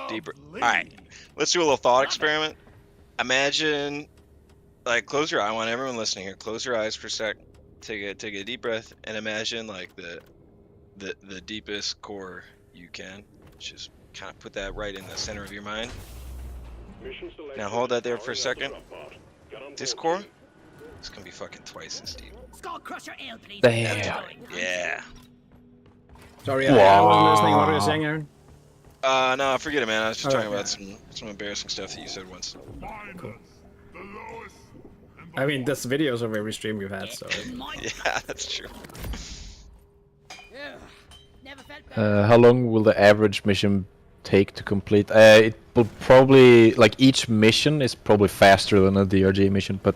Deeper. Alright, let's do a little thought experiment. Imagine, like, close your eye. I want everyone listening here, close your eyes for a sec. Take a deep breath and imagine like the deepest core you can. Just kind of put that right in the center of your mind. Mission selected. Now hold that there for a Powering up the second. drop pod. Get on board, Discord? team. It's gonna be fucking twice as deep. Skull Crusher Ale, please. Damn. Yeah. Sorry, I wasn't listening. What were you saying, Aaron? No, forget it, man. I was just Oh, talking yeah. about some embarrassing stuff that you said once. Cool. I mean, that's videos of every stream you've had, so. Yeah, that's true. Never felt better. How long will the average mission take to complete? It will probably, like, each mission is probably faster than a DRG mission, but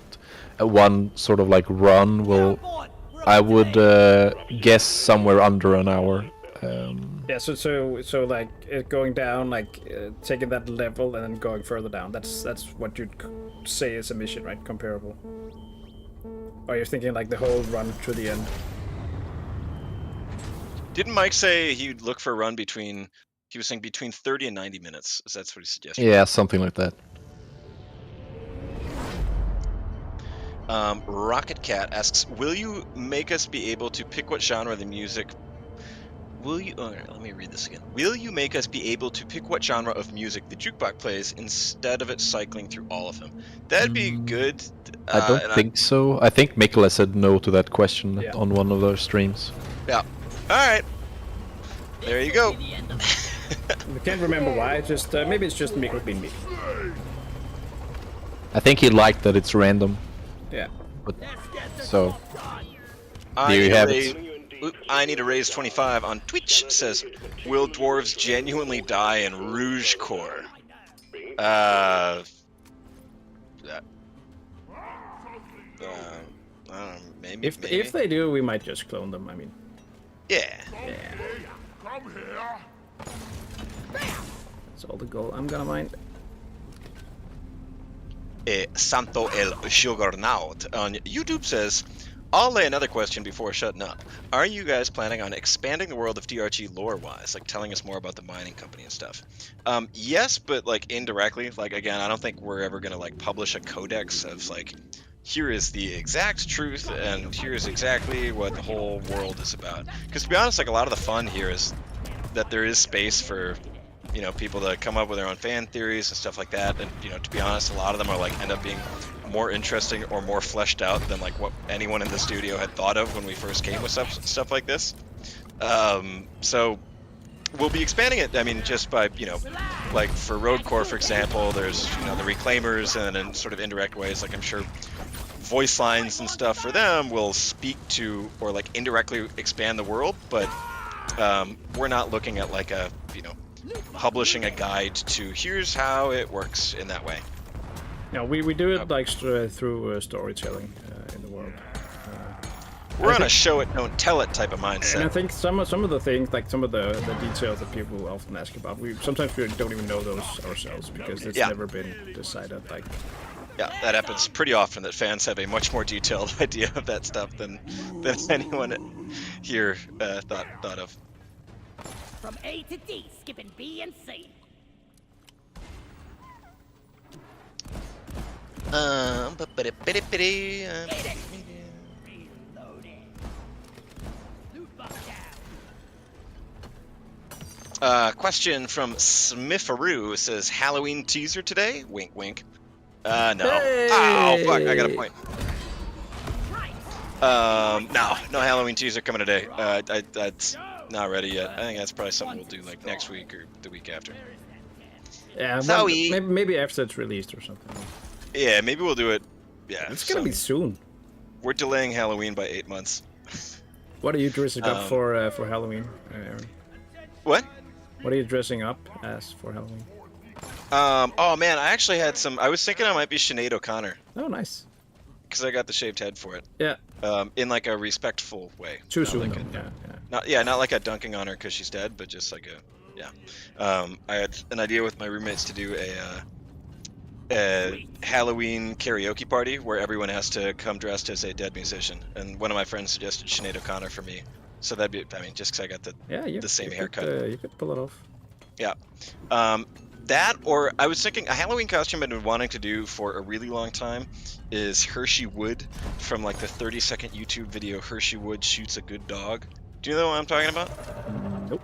one sort of like run will, I would guess, somewhere under an hour. Yeah, so like going down, like taking that level and then going further down. That's what you'd say is a mission, right? Comparable. Or you're thinking like the whole run to the end. Didn't Mike say he'd look for a run between? He was saying between 30 and 90 minutes. That's what he suggested. Yeah, something like that. Rocket Cat asks, "Will you make us be able to pick what genre the music? Will you? Let me read this again. Will you make us be able to pick what genre of music the jukebox plays instead of it cycling through all of them? That'd be good." I don't think so. I think Mikkel said no to that question Yeah. on one of their streams. Yeah. All right. There you go. I can't remember why. Just maybe it's just Mikkel being Mikkel. I think he liked that it's random. Yeah. But so I There you need to have raise- it. I need to raise 25 on Twitch. Says, "Will dwarves genuinely die in Rouge Corps?" I don't know, maybe. If maybe. if they do, we might just clone them. I mean, Yeah. that's all the goal I'm gonna mind. Santo El Juggernaut on YouTube says, "I'll lay another question before shutting up. Are you guys planning on expanding the world of DRG lore-wise, like telling us more about the mining company and stuff?" Yes, but like indirectly. Like again, I don't think we're ever gonna like publish a codex of like, here is the exact truth and here's exactly what the whole world is about. Because to be honest, like a lot of the fun here is that there is space for, you know, people to come up with their own fan theories and stuff like that. And, you know, to be honest, a lot of them are like end up being more interesting or more fleshed out than like what anyone in the studio had thought of when we first came with stuff like this. So we'll be expanding it. I mean, just by, you know, like for Road Corps, for example, there's, you know, the Reclaimers, and in sort of indirect ways, like I'm sure voice lines and stuff for them will speak to or like indirectly expand the world, but we're not looking at like a, you know, publishing a guide to here's how it works in that way. No, we do it like through storytelling in the world. We're on a show it, don't tell it type of And I mindset. think some of the things, like some of the details that people often ask about, sometimes we don't even know those ourselves because it's Yeah. never been decided. Like, Yeah, that happens pretty often, that fans have a much more detailed idea of that stuff than anyone here thought of. From A to D, skipping B and C. Reloading. Loot box down. Question from Smitharoo says, "Halloween teaser today?" Wink, wink. No. Hey! Oh, fuck, I got a point. No Halloween teaser coming today. That's not ready yet. I think that's probably something we'll do like next week or the week after. yeah, Zoe. maybe after it's released or something. Yeah, maybe we'll do it. Yeah, It's gonna be soon. We're delaying Halloween by 8 months. What are you dressing up for Halloween, Aaron? What? What are you dressing up as for Halloween? Oh man, I actually had some. I was thinking I might be Sinead O'Connor Oh, nice. because I got the shaved head for it. Yeah, In like a respectful way. too Not soon. like though. a- not like a dunking on her because she's dead, but just like I had an idea with my roommates to do a Halloween karaoke party where everyone has to come dressed as a dead musician, and one of my friends suggested Sinead O'Connor for me. So that'd be, I mean, just because I got Yeah, the same you haircut. you could pull it off. Yeah. That, or I was thinking a Halloween costume I've been wanting to do for a really long time is Hershey Wood from like the 30-second YouTube video Hershey Wood Shoots a Good Dog. Do you know what I'm talking about? Nope.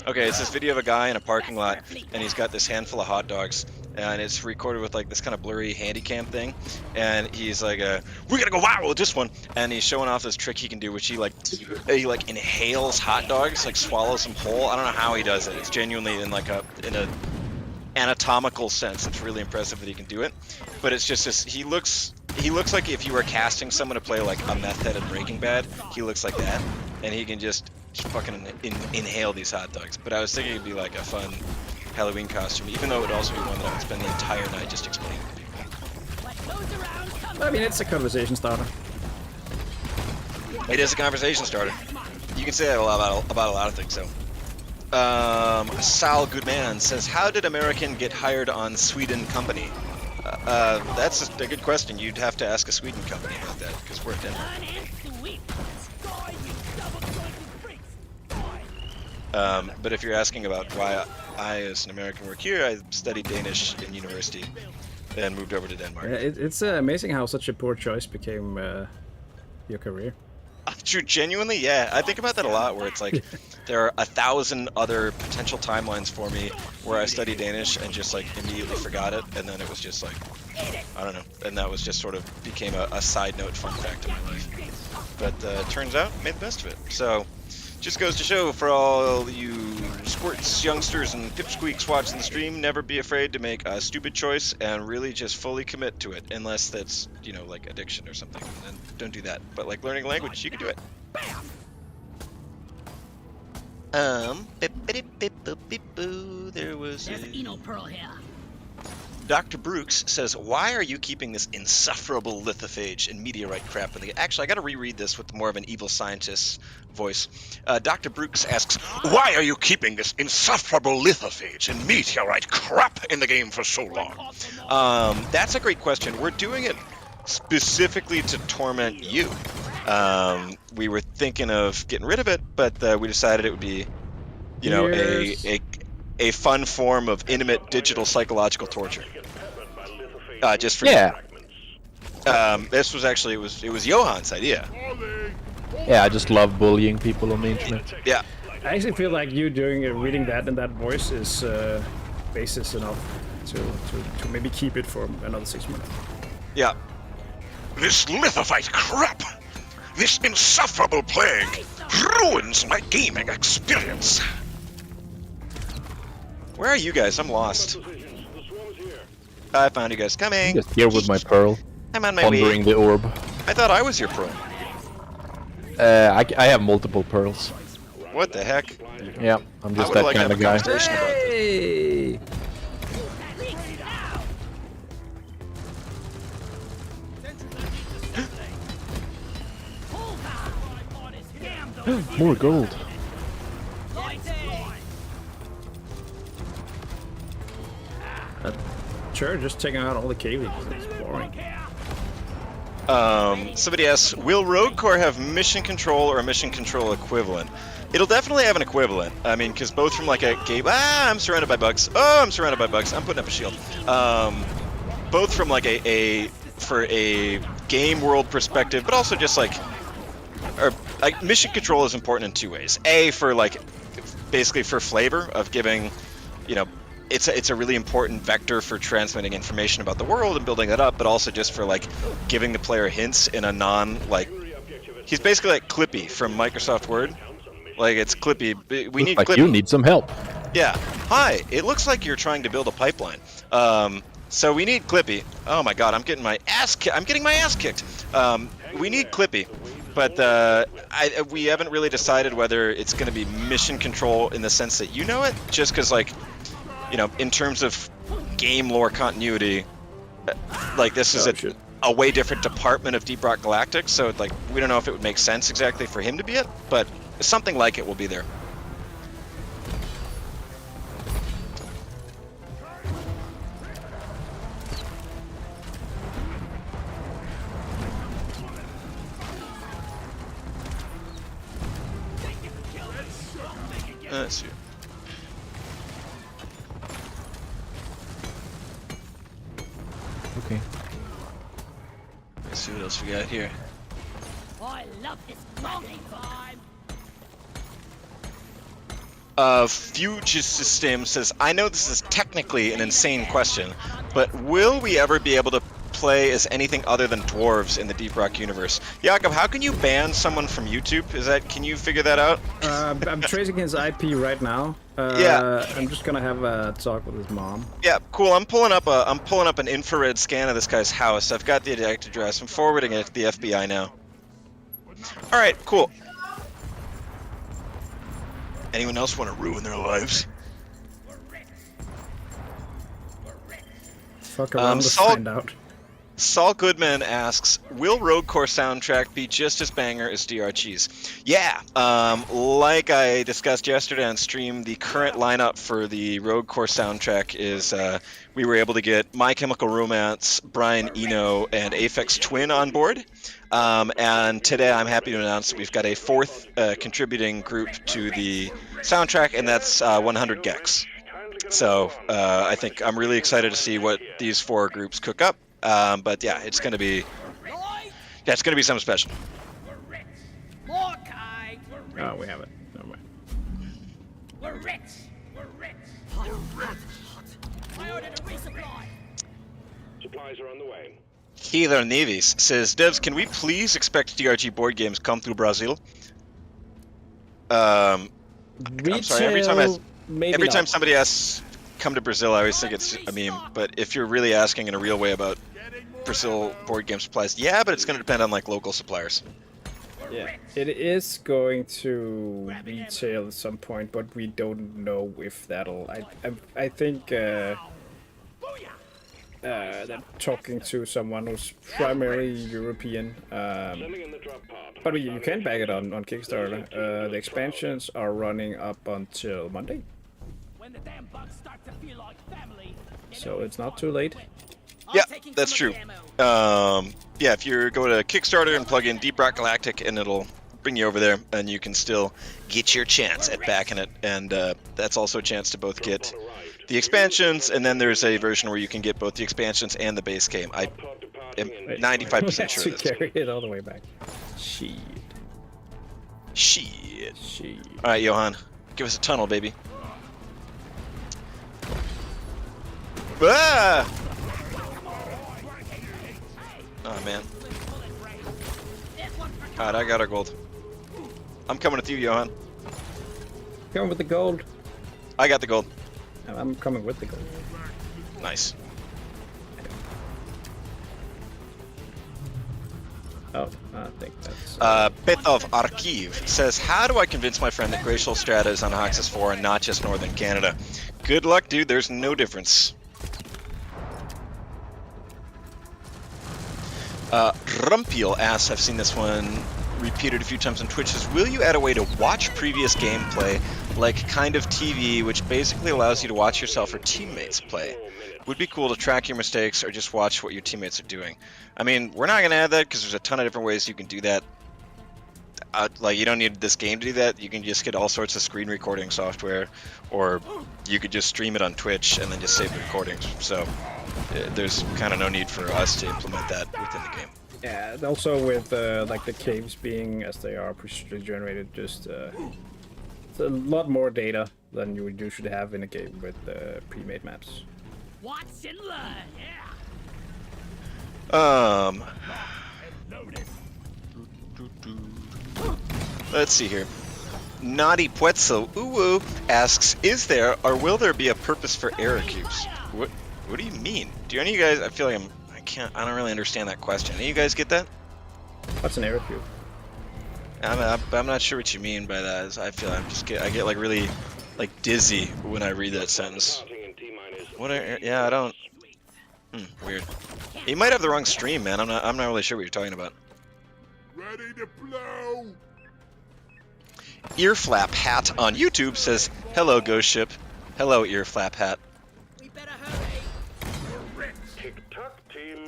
Okay, it's this video of a guy in a parking lot, and he's got this handful of hot dogs, and it's recorded with like this kind of blurry handycam thing, and he's like, "We're gonna go viral with this one," and he's showing off this trick he can do, which he like inhales hot dogs, like swallows them whole. I don't know how he does it. It's genuinely in a anatomical sense. It's really impressive that he can do it, but it's just this. He looks like if you were casting someone to play like a meth head in Breaking Bad. He looks like that, and he can just fucking inhale these hot dogs. But I was thinking it'd be like a fun Halloween costume, even though it would also be one that I would spend the entire night just explaining to people. I mean, it's a conversation starter. It is a conversation starter. You can say that about a lot of things, though. Sal Goodman says, "How did American get hired on Sweden company?" That's a good question. You'd have to ask a Sweden company about that, because we're in Denmark. But if you're asking about why I, as an American, work here, I studied Danish in university and moved over to Denmark. It's amazing how such a poor choice became your career. True, genuinely, yeah. I think about that a lot, where it's like there are 1,000 other potential timelines for me where I studied Danish and just like immediately forgot it, and then it was just like, I don't know, and that was just sort of became a side note fun fact in my life. But turns out, made the best of it. So, just goes to show for all you squirts, youngsters, and pipsqueaks watching the stream, never be afraid to make a stupid choice and really just fully commit to it, unless that's, you know, like addiction or something. Then don't do that. But like learning a language, you can do it. There was There's Eno Pearl here. Dr. Brooks says, "Why are you keeping this insufferable lithophage and meteorite crap in the..." Actually, I gotta reread this with more of an evil scientist's voice. Dr. Brooks asks, "Why are you keeping this insufferable lithophage and meteorite crap in the game for so long?" That's a great question. We're doing it specifically to torment you. We were thinking of getting rid of it, but we decided it would be, you know, a fun form of intimate digital psychological torture. Just for Yeah. this was actually it was Johan's idea. Yeah, I just love bullying people on the internet. Yeah. I actually feel like you reading that in that voice is basis enough to maybe keep it for another 6 months. Yeah. This lithophite crap, this insufferable plague, ruins my gaming experience. Where are you guys? I'm lost. I found you guys coming. Just here with my pearl, I'm on my pondering way. the orb. I thought I was your pro. I have multiple pearls. What the heck? Yeah, I'm I just would that like to kind have of a guy. conversation about this. Hey! More gold. Sure, just taking out all the caves. It's boring. Somebody asks, will Rogue Core have mission control or a mission control equivalent? It'll definitely have an equivalent. I mean, because both from like a game, I'm surrounded by bugs. Oh, I'm surrounded by bugs. I'm putting up a shield. Both from like for a game world perspective, but also just like mission control is important in two ways. A, for like basically for flavor of giving, you know, it's a really important vector for transmitting information about the world and building that up, but also just for like giving the player hints in a he's basically like Clippy from Microsoft Word. Like it's Clippy. We need Like Clippy. you need some help. Yeah. Hi. It looks like you're trying to build a pipeline. So we need Clippy. Oh my God, I'm getting my ass kicked. We need Clippy, but we haven't really decided whether it's going to be mission control in the sense that you know it, just because like, you know, in terms of game lore continuity, like this is a way different department of Deep Rock Galactic, so like we don't know if it would make sense exactly for him to be it, but something like it will be there. Let's see. Okay. Let's see what else we got here. I love this monkey vibe. Fuge System says, I know this is technically an insane question, but will we ever be able to play as anything other than dwarves in the Deep Rock universe? Jakob, how can you ban someone from YouTube? Can you figure that out? I'm tracing his IP right now. Yeah. I'm just gonna have a talk with his mom. Yeah, cool. I'm pulling up an infrared scan of this guy's house. I've got the exact address. I'm forwarding it to the FBI now. All right, cool. Anyone else want to ruin their lives? Fuck around to Saul- find out. Saul Goodman asks, will Rogue Core soundtrack be just as banger as DRG's? Yeah, like I discussed yesterday on stream, the current lineup for the Rogue Core soundtrack is we were able to get My Chemical Romance, Brian Eno, and Aphex Twin on board. And today I'm happy to announce that we've got a fourth contributing group to the soundtrack, and that's 100 Gex. So I think I'm really excited to see what these four groups cook up. But yeah, it's gonna be something special. Mordecai, Oh, we have it. Never mind. we're rich. We're rich. I ordered a resupply. Supplies are on the way. Heather Neves says, Devs, can we please expect DRG board games come through Brazil? I'm sorry, every time somebody asks come to Brazil, I always think it's a meme, but if you're really asking in a real way about Brazil board game supplies, yeah, but it's going to depend on like local suppliers. Yeah, it is going to retail at some point, but we don't know if that'll. I think that talking to someone who's primarily European, Sending in the drop pod. but you can back it on Kickstarter. The expansions are running up until Monday, When the damn bugs start to feel like family. so it's not too late. I'm Yeah, taking that's some true. of the ammo. Yeah, if you go to Kickstarter and plug in Deep Rock Galactic, and it'll bring you over there, and you can still get your chance at backing it, and that's also a chance to both get the expansions, and then there's a version where you can get both the expansions and the base game. I am 95% sure to that's carry it all the way back. Shit. shit. Shit. All right, Johan, give us a tunnel, baby. Ah! Oh man. Alright, I got our gold. I'm coming with you, Johan. Coming with the gold. I got the gold. I'm coming with the gold. Nice. Oh, I think that's. Petov Arkiv says, how do I convince my friend that Glacial Strata is on Hoxus 4 and not just Northern Canada? Good luck, dude. There's no difference. Rumpiel asks, I've seen this one repeated a few times on Twitch, says, will you add a way to watch previous gameplay, like kind of TV, which basically allows you to watch yourself or teammates play? Would be cool to track your mistakes or just watch what your teammates are doing. I mean, we're not going to add that because there's a ton of different ways you can do that. Like, you don't need this game to do that. You can just get all sorts of screen recording software, or you could just stream it on Twitch and then just save the recordings. So there's kind of no need for us to implement that within the game. Yeah, and also with like the caves being as they are procedurally generated, just it's a lot more data than you would usually have in a game with pre-made maps. Watch and learn, yeah. Let's see here. Naughty Puetzo Uwu asks, is there or will there be a purpose for error cubes? What do you mean? Do any of you guys, I feel like I don't really understand that question. Any of you guys get that? What's an error cube? I'm not sure what you mean by that. I feel I get like really like dizzy when I read that sentence. Yeah, I don't. Weird. You might have the wrong stream, man. I'm not really sure what you're talking about. Ready to blow! Earflap Hat on YouTube says, hello, Ghost Ship. Hello, Earflap Hat. We better hurry. Tick-tock, team.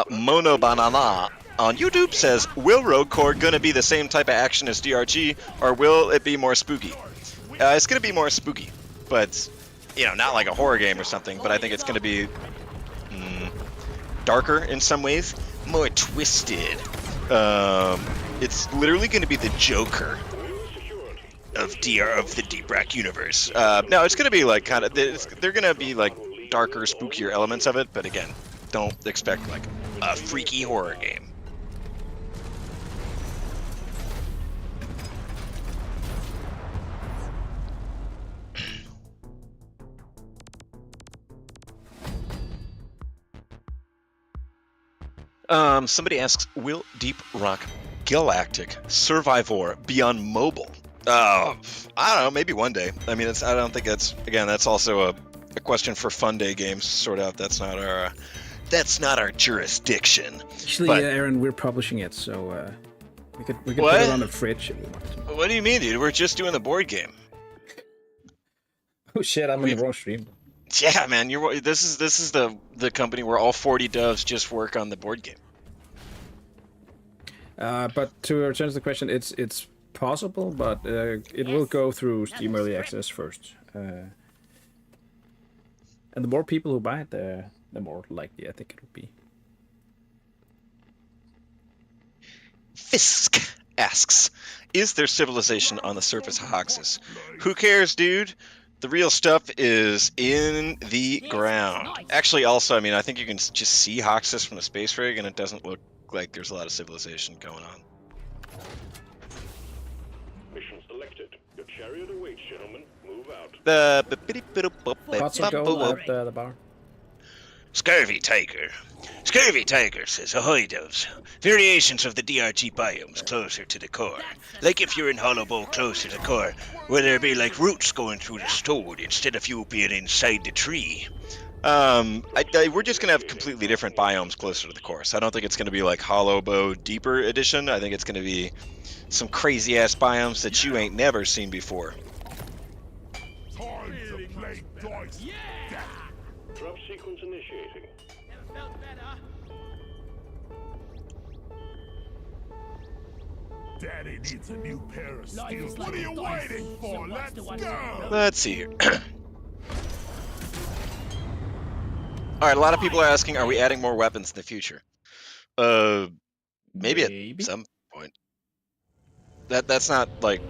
Mono Banana on YouTube says, will Rogue Core gonna be the same type of action as DRG, or will it be more spooky? It's gonna be more spooky, but, you know, not like a horror game or something, but I think it's gonna be darker in some ways, more twisted. It's literally gonna be the Joker. of the Deep Rack universe. No, it's gonna be like kind of. They're gonna be like darker, spookier elements of it, but again, don't expect like a freaky horror game. Somebody asks, will Deep Rock Galactic Survivor be on mobile? I don't know, maybe one day. I mean, I don't think that's also a question for fun day games to sort out. That's not our jurisdiction. Actually, But- Aaron, we're publishing it, so we could put What? it on the fridge if we want to. What do you mean, dude? We're just doing the board game. Oh shit, I'm in the wrong stream. Yeah, man, this is the company where all 40 doves just work on the board game. But to return to the question, it's possible, but it will go through Steam Early Access first. And the more people who buy it, the more likely I think it will be. Fisk asks, is there civilization on the surface of Hoxus? Who cares, dude? The real stuff is in the ground. Actually, also, I mean, I think you can just see Hoxus from the space rig, and it doesn't look like there's a lot of civilization going on. Mission selected. Your chariot awaits, gentlemen. Move out. Pots of gold at the bar. Scurvy Tiger. Scurvy Tiger says, ahoy doves. Variations of the DRG biomes closer to the core. Like if you're in Hollow Bow closer to the core, where there be like roots going through the stone instead of you being inside the tree. We're just going to have completely different biomes closer to the core. So I don't think it's going to be like Hollow Bow Deeper Edition. I think it's going to be some crazy-ass biomes that you ain't never seen before. Time to play dice. Drop sequence initiating. Never felt better. Daddy needs a new pair of Life skills. is What like are you a dice. waiting for? So what's Let's the one go. Let's see here. Alright, a lot of people are asking, are we adding more weapons in the future? Maybe at some point. That's not front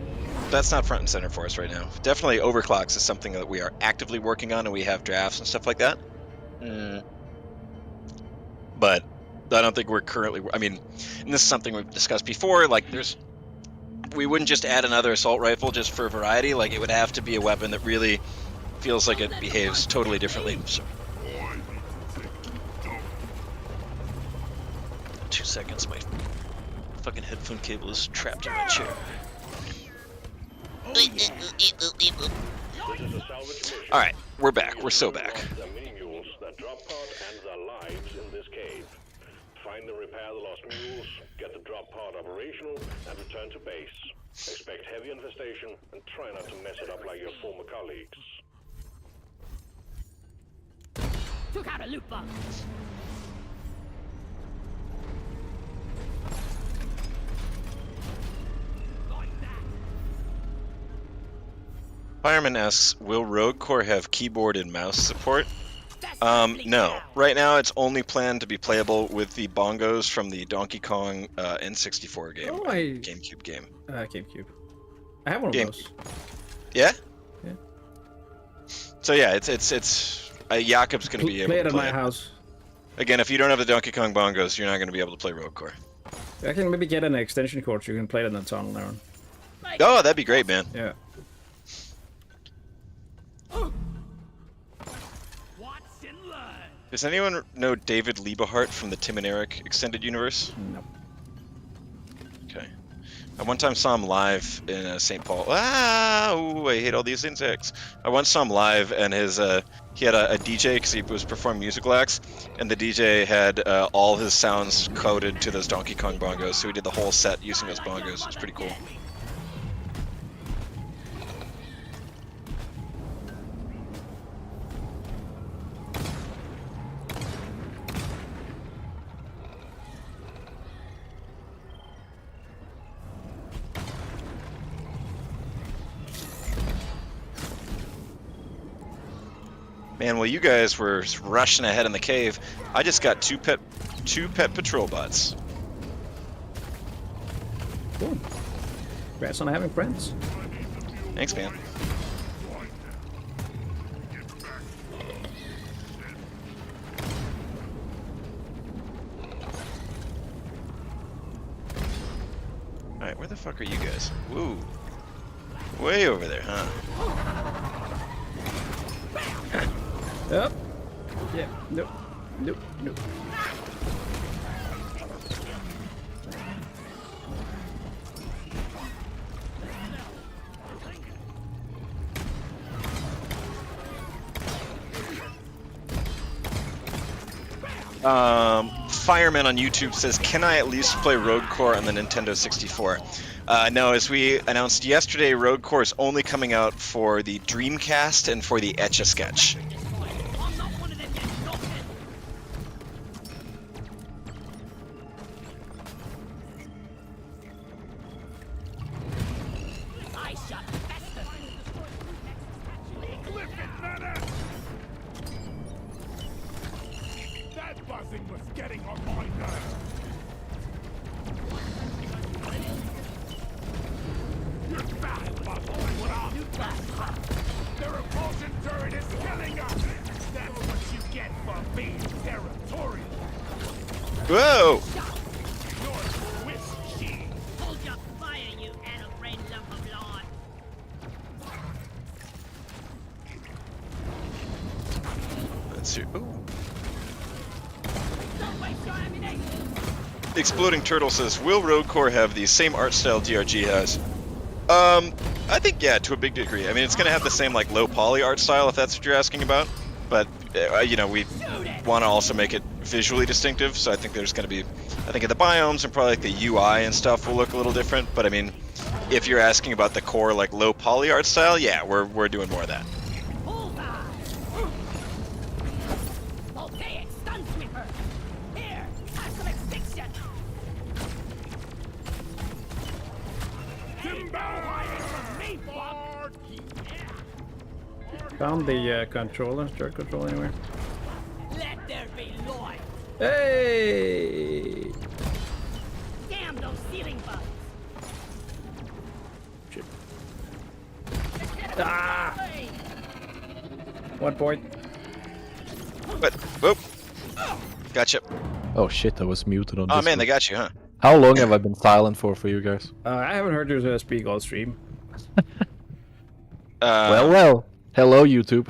and center for us right now. Definitely overclocks is something that we are actively working on, and we have drafts and stuff like that. But I don't think we're currently. I mean, and this is something we've discussed before. Like, we wouldn't just add another assault rifle just for variety. Like, it would have to be a weapon that really feels like it behaves totally differently. So, 2 seconds. My fucking headphone cable is trapped in my chair. This is a salvage mission. All right, we're back. We're so back. The mini mules, the drop pod, and the lives in this cave. Find and repair the lost mules, get the drop pod operational, and return to base. Expect heavy infestation, and try not to mess it up like your former colleagues. Took out a loot bomb. Like that. Fireman asks, will Rogue Core have keyboard and mouse support? That's No. down. Right now, it's only planned to be playable with the bongos from the Donkey Kong N64 game, Oh, GameCube game. GameCube. I have one of Game- those. Yeah. Yeah. So yeah, it's Jakob's going to be able Play it to at play my it. house. Again, if you don't have the Donkey Kong bongos, you're not going to be able to play Rogue Core. I can maybe get an extension cord so you can play it in the tunnel, Aaron. Oh, that'd be great, man. Yeah. Watch and learn. Does anyone know David Liebehart from the Tim and Eric Extended Universe? No. Okay. I one time saw him live in St. Paul. I hate all these insects. I once saw him live, and he had a DJ because he was performing musical acts, and the DJ had all his sounds coded to those Donkey Kong bongos, so he did the whole set using those bongos. It was pretty cool. Man, while you guys were rushing ahead in the cave, I just got two pet patrol bots. Cool. Congrats on having friends. Thanks, man. Alright, where the fuck are you guys? Woo. Way over there, huh? Yep. Yeah. Nope. Nope. Nope. Fireman on YouTube says, can I at least play Rogue Core on the Nintendo 64? No, as we announced yesterday, Rogue Core is only coming out for the Dreamcast and for the Etch-a-Sketch. I'm not one of them yet, not yet. I shot faster. Flip it, Nana! That buzzing was getting on my nerves. You're fat, bubble. What up? The repulsion turret is killing us. That's what you get for being territorial. Whoa! You're whiskey. Hold your fire, you hair-brained lump of lard. Let's see. Ooh. Don't waste your ammunition. Exploding Turtle says, will Rogue Core have the same art style DRG has? I think, yeah, to a big degree. I mean, it's going to have the same, like, low poly art style, if that's what you're asking about. But, you know, we want to also make it visually distinctive, so I think there's going to be, I think the biomes and probably, like, the UI and stuff will look a little different. But, I mean, if you're asking about the core, like, low poly art style, yeah, we're doing more of that. Bullseye. Voltaic stun sweeper. Here, have some extinction. Me, Bob. Found the controller, start control anywhere. Let there be light. Hey! Damn those ceiling bugs. Shit. Ah! 1 point. But, whoop. Gotcha. Oh shit, I was muted on Oh, this man, one. they got you, huh? How long have I been silent for you guys? I haven't heard you speak all stream. Well. Hello, YouTube.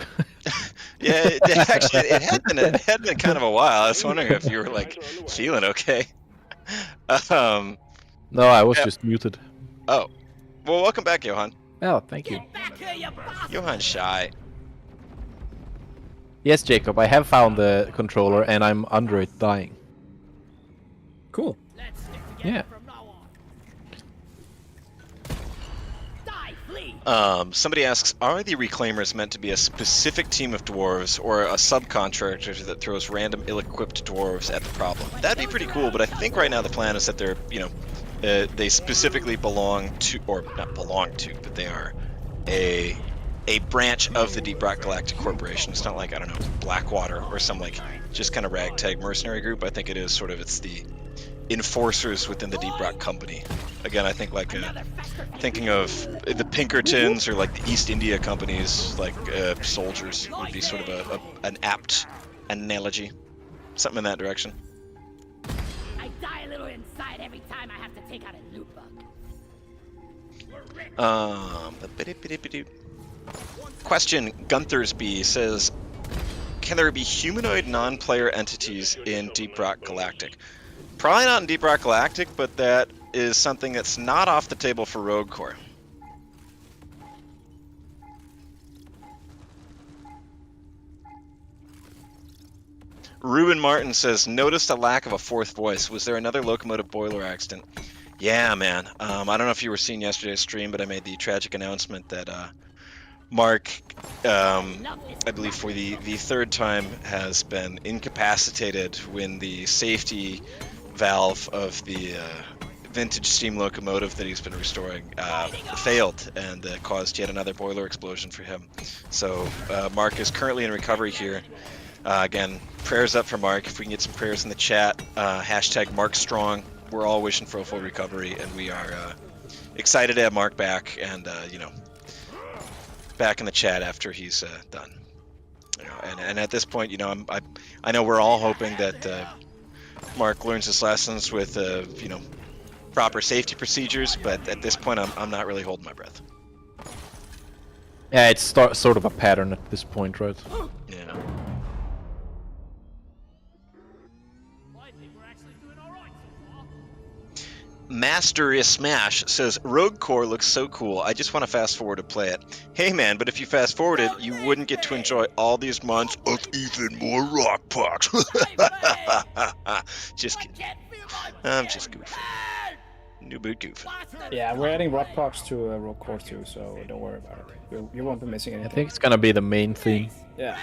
Yeah, actually, it had been kind of a while. I was wondering if you were, like, feeling okay. No, I was Yeah. just muted. Oh. Well, welcome back, Johan. Oh, thank you. Get back here, you bastard. Johan's shy. Yes, Jacob, I have found the controller and I'm under it dying. Cool. Let's stick together Yeah. from now on. Die, flee. Somebody asks, are the Reclaimers meant to be a specific team of dwarves or a subcontractor that throws random ill-equipped dwarves at the problem? That'd be pretty cool, but I think right now the plan is that they're, you know, they specifically belong to, or not belong to, but they are a branch of the Deep Rock Galactic Corporation. It's not like, I don't know, Blackwater or some, like, just kind of ragtag mercenary group. I think it is sort of, it's the enforcers within the Deep Rock Company. Again, I think, like, thinking of the Pinkertons or, like, the East India Company's, like, soldiers would be sort of an apt analogy. Something in that direction. I die a little inside every time I have to take out a loot bug. Question, Gunther'sby says, can there be humanoid non-player entities in Deep Rock Galactic? Probably not in Deep Rock Galactic, but that is something that's not off the table for Rogue Core. Ruben Martin says, noticed a lack of a fourth voice. Was there another locomotive boiler accident? Yeah, man. I don't know if you were seeing yesterday's stream, but I made the tragic announcement that Mark, I believe for the third time, has been incapacitated when the safety valve of the vintage steam locomotive that he's been restoring failed, and caused yet another boiler explosion for him. So Mark is currently in recovery here. Again, prayers up for Mark. If we can get some prayers in the chat, hashtag MarkStrong. We're all wishing for a full recovery, and we are excited to have Mark back, and you know, back in the chat after he's done. You know, and at this point, you know, I know we're all hoping that Mark learns his lessons with you know, proper safety procedures, but at this point, I'm not really holding my breath. Yeah, it's sort of a pattern at this point, right? Yeah. I think we're actually doing all right so far. Master is Smash says Rogue Core looks so cool. I just want to fast forward to play it. Hey man, but if you fast forward it, you wouldn't get to enjoy all these months of even more rock pucks. Just kidding. I'm just goofing. New boot goofing. Yeah, we're adding rock pops to Rogue Core too, so don't worry about it. You won't be missing I anything. think it's gonna be the main theme. Yeah.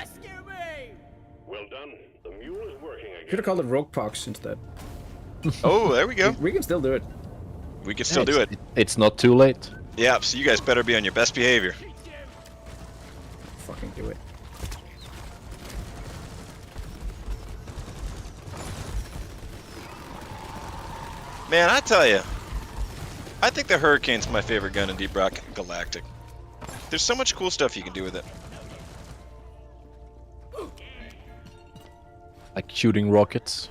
Well done. The mule is working again. Should have called it Rogue Pox instead. Oh, there we go. We can still do it. We can still do it. It's not too late. Yeah, so you guys better be on your best behavior. Fucking do it. Man, I tell you, I think the Hurricane's my favorite gun in Deep Rock Galactic. There's so much cool stuff you can do with it. Like shooting rockets.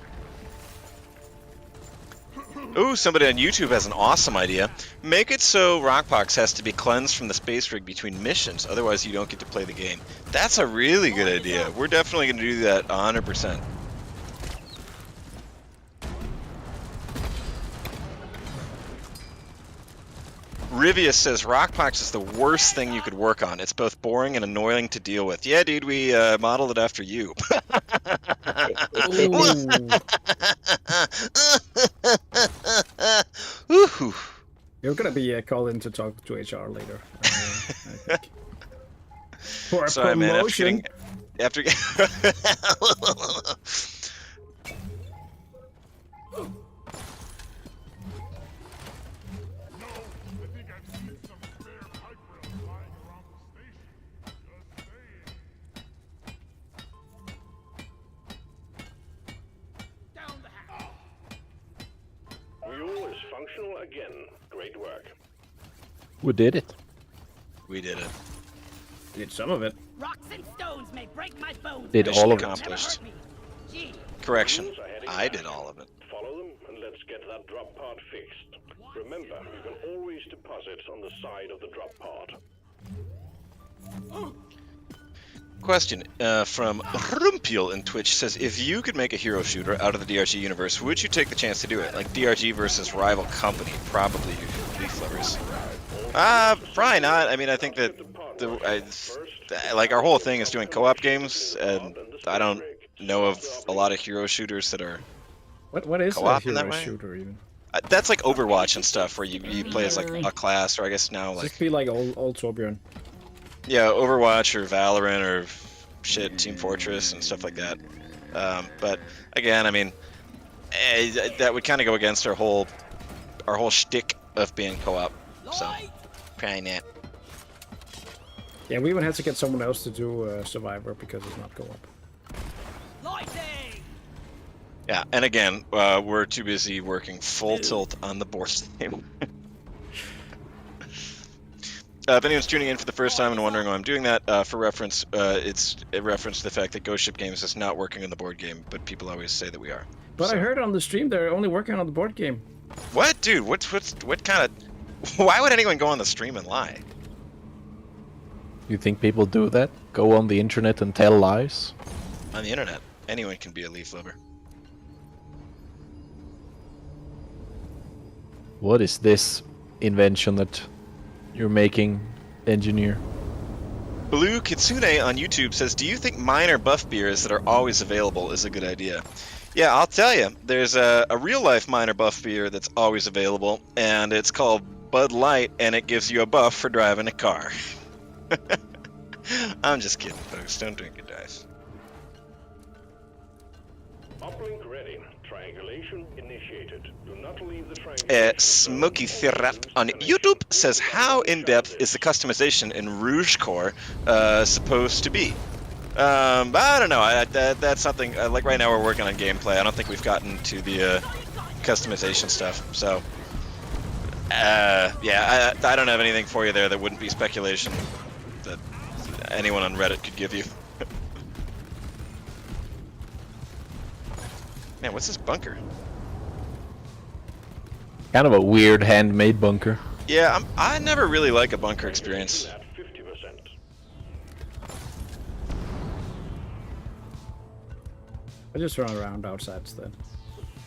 Ooh, somebody on YouTube has an awesome idea. Make it so Rockpox has to be cleansed from the space rig between missions, otherwise you don't get to play the game. That's a really good idea. We're definitely going to do that 100%. Rivius says Rockpox is the worst thing you could work on. It's both boring and annoying to deal with. Yeah, dude, we modeled it after you. Ooh. You're gonna be called in to talk to HR later. I think. For a Sorry, man. promotion. After No, I think I've seen some spare pipe rails lying around the station. Just saying. Down the hatch. Mule is functional again. Great work. We did it. we did it. Did some of it. Rocks and stones may break my bones. Did but all they of it. never Accomplished. hurt me. Gee, Correction. Mules are heading I back. did all of it. Follow them and let's get that drop pod fixed. Remember, you can always deposit on the side of the drop pod. Question from Rumpiel in Twitch says, if you could make a hero shooter out of the DRG universe, would you take the chance to do it? Like DRG versus rival company, probably Leaf Lovers. Probably not. I mean, I think that like our whole thing is doing co-op games, and I don't know of a lot of hero shooters that are. What is a Co-op in that hero way? shooter even? That's like Overwatch and stuff, where you play as like a class, or I guess now like Just be like old Torbjorn. yeah, Overwatch or Valorant or shit, Team Fortress and stuff like that. But again, I mean, that would kind of go against our whole shtick of being co-op. So probably not. Yeah, we even had to get someone else to do Survivor because it's not co-op. lighting. Yeah, and again, we're too busy working full tilt on the board game. If anyone's tuning in for the first time and wondering why I'm doing that, for reference, it's a reference to the fact that Ghost Ship Games is not working on the board game, but people always say that we are. But So- I heard on the stream they're only working on the board game. What, dude? What kind of? Why would anyone go on the stream and lie? You think people do that? Go on the internet and tell lies? On the internet, anyone can be a Leaf Lover. What is this invention that you're making, engineer? Blue Kitsune on YouTube says, do you think minor buff beers that are always available is a good idea? Yeah, I'll tell you. There's a real-life minor buff beer that's always available, and it's called Bud Light, and it gives you a buff for driving a car. I'm just kidding, folks. Don't drink it, guys. Uplink ready. Triangulation initiated. Do not leave the triangulation. Smoky Thirap on YouTube says, how in-depth is the customization in Rouge Core supposed to be? I don't know. That's something, like right now we're working on gameplay. I don't think we've gotten to the customization stuff. So, yeah, I don't have anything for you there that wouldn't be speculation. That anyone on Reddit could give you. Man, what's this bunker? Kind of a weird handmade bunker. Yeah, I never really like a bunker experience. At 50%. I just run around outside instead.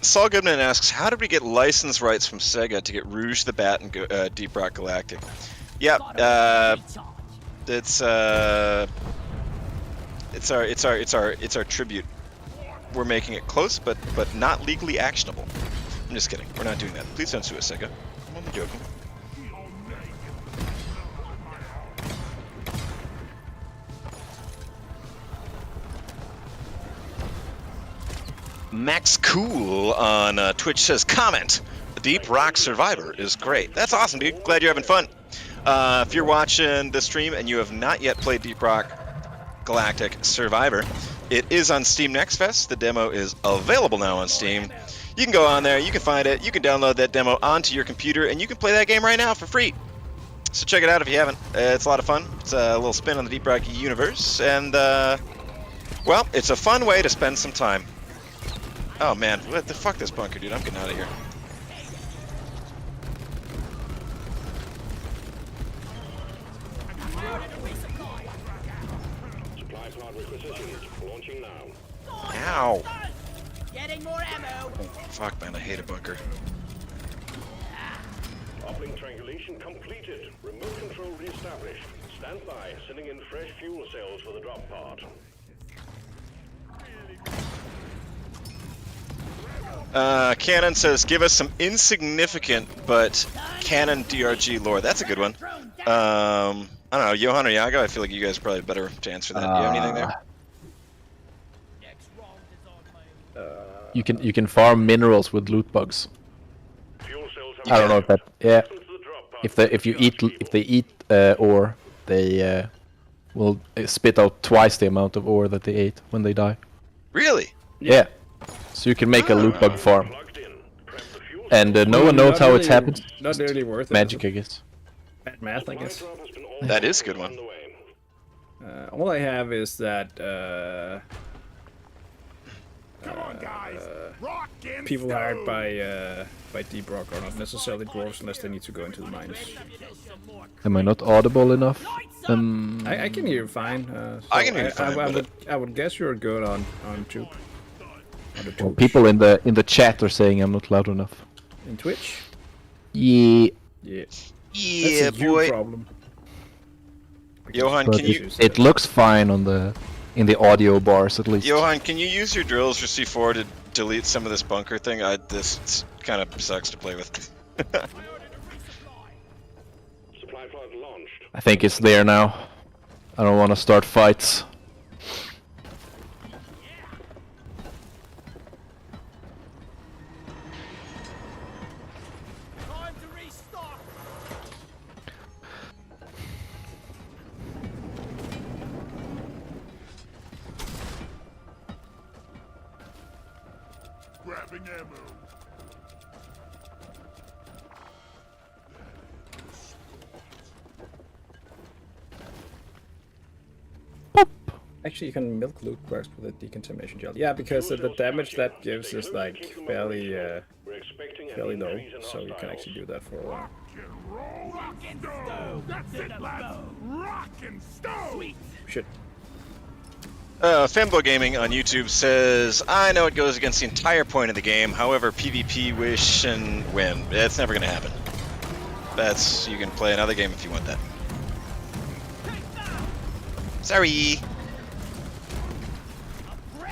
Saul Goodman asks, how did we get license rights from Sega to get Rouge the Bat and Deep Rock Galactic? Yeah, it's our tribute. We're making it close, but not legally actionable. I'm just kidding. We're not doing that. Please don't sue us, Sega. I'm only joking. Max Cool on Twitch says, comment, Deep Rock Survivor is great. That's awesome, dude. Glad you're having fun. If you're watching the stream and you have not yet played Deep Rock Galactic Survivor, it is on Steam Next Fest. The demo is available now on Steam. You can go on there, you can find it, you can download that demo onto your computer, and you can play that game right now for free. So check it out if you haven't. It's a lot of fun. It's a little spin on the Deep Rock universe, and, well, it's a fun way to spend some time. Oh man, what the fuck this bunker, dude? I'm getting out of here. Supply pod requisitions launching now. Ow. Getting more ammo. Fuck, man, I hate a bunker. Uplink triangulation completed. Remote control reestablished. Stand by, sending in fresh fuel cells for the drop pod. Canon says, give us some insignificant but canon DRG lore. That's a good one. I don't know, Johan or Yago, I feel like you guys are probably better to answer that. Do you have anything there? You can farm minerals with loot bugs. Fuel cells have I don't know if that. Yeah. to the drop pod. If they eat ore, they will spit out twice the amount of ore that they ate when they die. Really? Yeah. So you can make a loot bug farm, Plugged in. Prep the fuel and no one knows how it's happened. Not really worth it. Magic, I guess. Bad math, I guess. drop has been That is a good one. on the way. All I have is that Come on, guys. Rock and people hired stone. by Deep Rock are not necessarily dwarves unless they need to go into the mines. Am I not audible enough? I can hear you fine. I can hear you fine, but I would guess you're good on YouTube. On the Well, Twitch. people in the chat are saying I'm not loud enough. In Twitch? Yeah, Yeah. Yeah, That's a you boy. problem. Johan, but can you... it looks fine on in the audio bars at least. Johan, can you use your drills for C4 to delete some of this bunker thing? This kind of sucks to play with. Supply pod launched. I think it's there now. I don't want to start fights. Time to restock. Grabbing ammo. Actually, you can milk loot burst with a decontamination gel. Yeah, because the damage that gives is like fairly We're expecting an low, increase in so you can hostiles. actually do that for a while. Rock and stone. That's it, lads. Rock and stone. Shit. Fembo Gaming on YouTube says, I know it goes against the entire point of the game, however, PvP wish and win. It's never gonna happen. You can play another game if you want that. Sorry.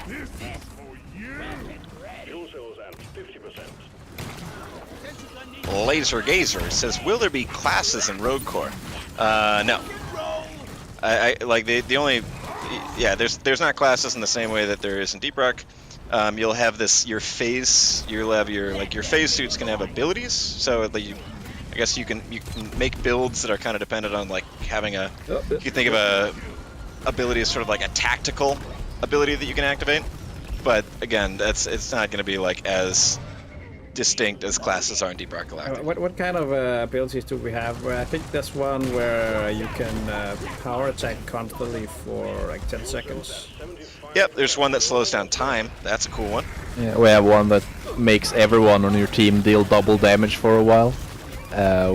This is for you. Fuel cells at 50%. Laser Gazer says, will there be classes in Rogue Core? No. I like the only, yeah. There's not classes in the same way that there is in Deep Rock. You'll have your phase suits can have abilities. So I guess you can make builds that are kind of dependent on like having a. You can think of a ability as sort of like a tactical ability that you can activate. But again, it's not going to be like as distinct as classes are in Deep Rock Galactic. What kind of abilities do we have? Well, I think there's one where you can power attack constantly for like 10 seconds. Yep, there's one that slows down time. That's a cool one. Yeah, we have one that makes everyone on your team deal double damage for a while.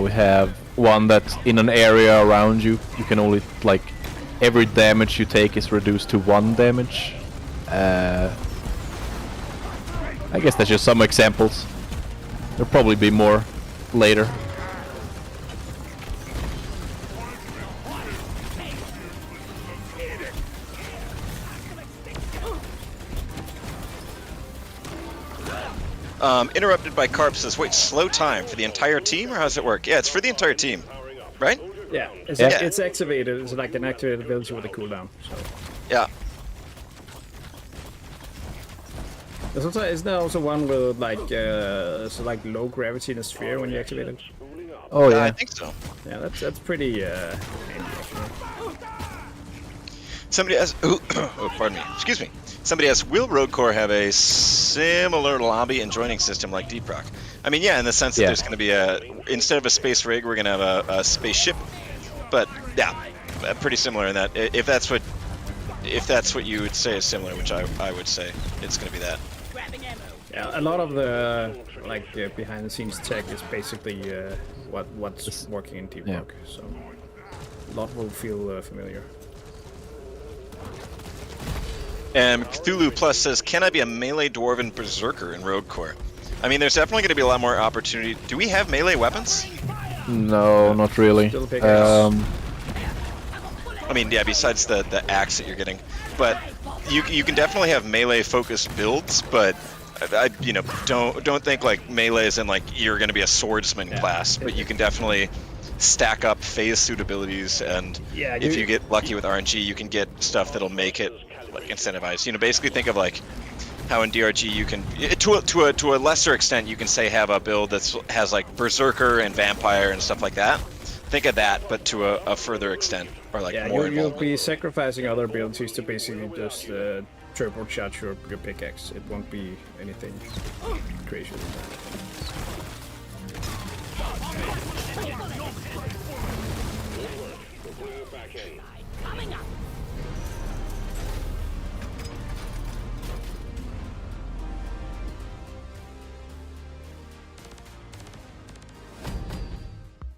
We have one that in an area around you, you can only, like, every damage you take is reduced to 1 damage. I guess that's just some examples. There'll probably be more later. Interrupted by Carp says, wait, slow time for the entire team, or how does it work? Yeah, it's for the entire team, right? Yeah, it's, Yeah. it's activated. It's like an activated ability with a cooldown. So. Yeah. Isn't there also one with like so like low gravity in a sphere when you activate it? Oh I yeah. think so. Yeah, that's pretty handy actually. Somebody asks, oh, pardon me, excuse me. Somebody asks, will Rogue Corps have a similar lobby and joining system like Deep Rock? I mean, yeah, in the sense that Yeah. there's going to be instead of a space rig, we're going to have a spaceship. But yeah, pretty similar in that. If that's what you would say is similar, which I would say, it's going to be that. Yeah, a lot of the like behind the scenes tech is basically what's working in Deep Rock. So a lot will feel familiar. And Cthulhu Plus says, can I be a melee dwarven berserker in Rogue Corps? I mean, there's definitely going to be a lot more opportunity. Do we have melee weapons? No, not really. Still a big axe. I mean, yeah, besides the axe that you're getting. But you can definitely have melee focused builds, but I don't think like melee is in like you're going to be a swordsman class, but you can definitely stack up phase suit abilities, and Yeah, if you get lucky with RNG, you can get stuff that'll make it like incentivized. You know, basically think of like how in DRG you can, to a lesser extent, you can say have a build that has like berserker and vampire and stuff like that. Think of that, but to a further extent, or like Yeah, more. you'll be sacrificing other abilities to basically just turbocharge your pickaxe. It won't be anything crazy than that. Coming up.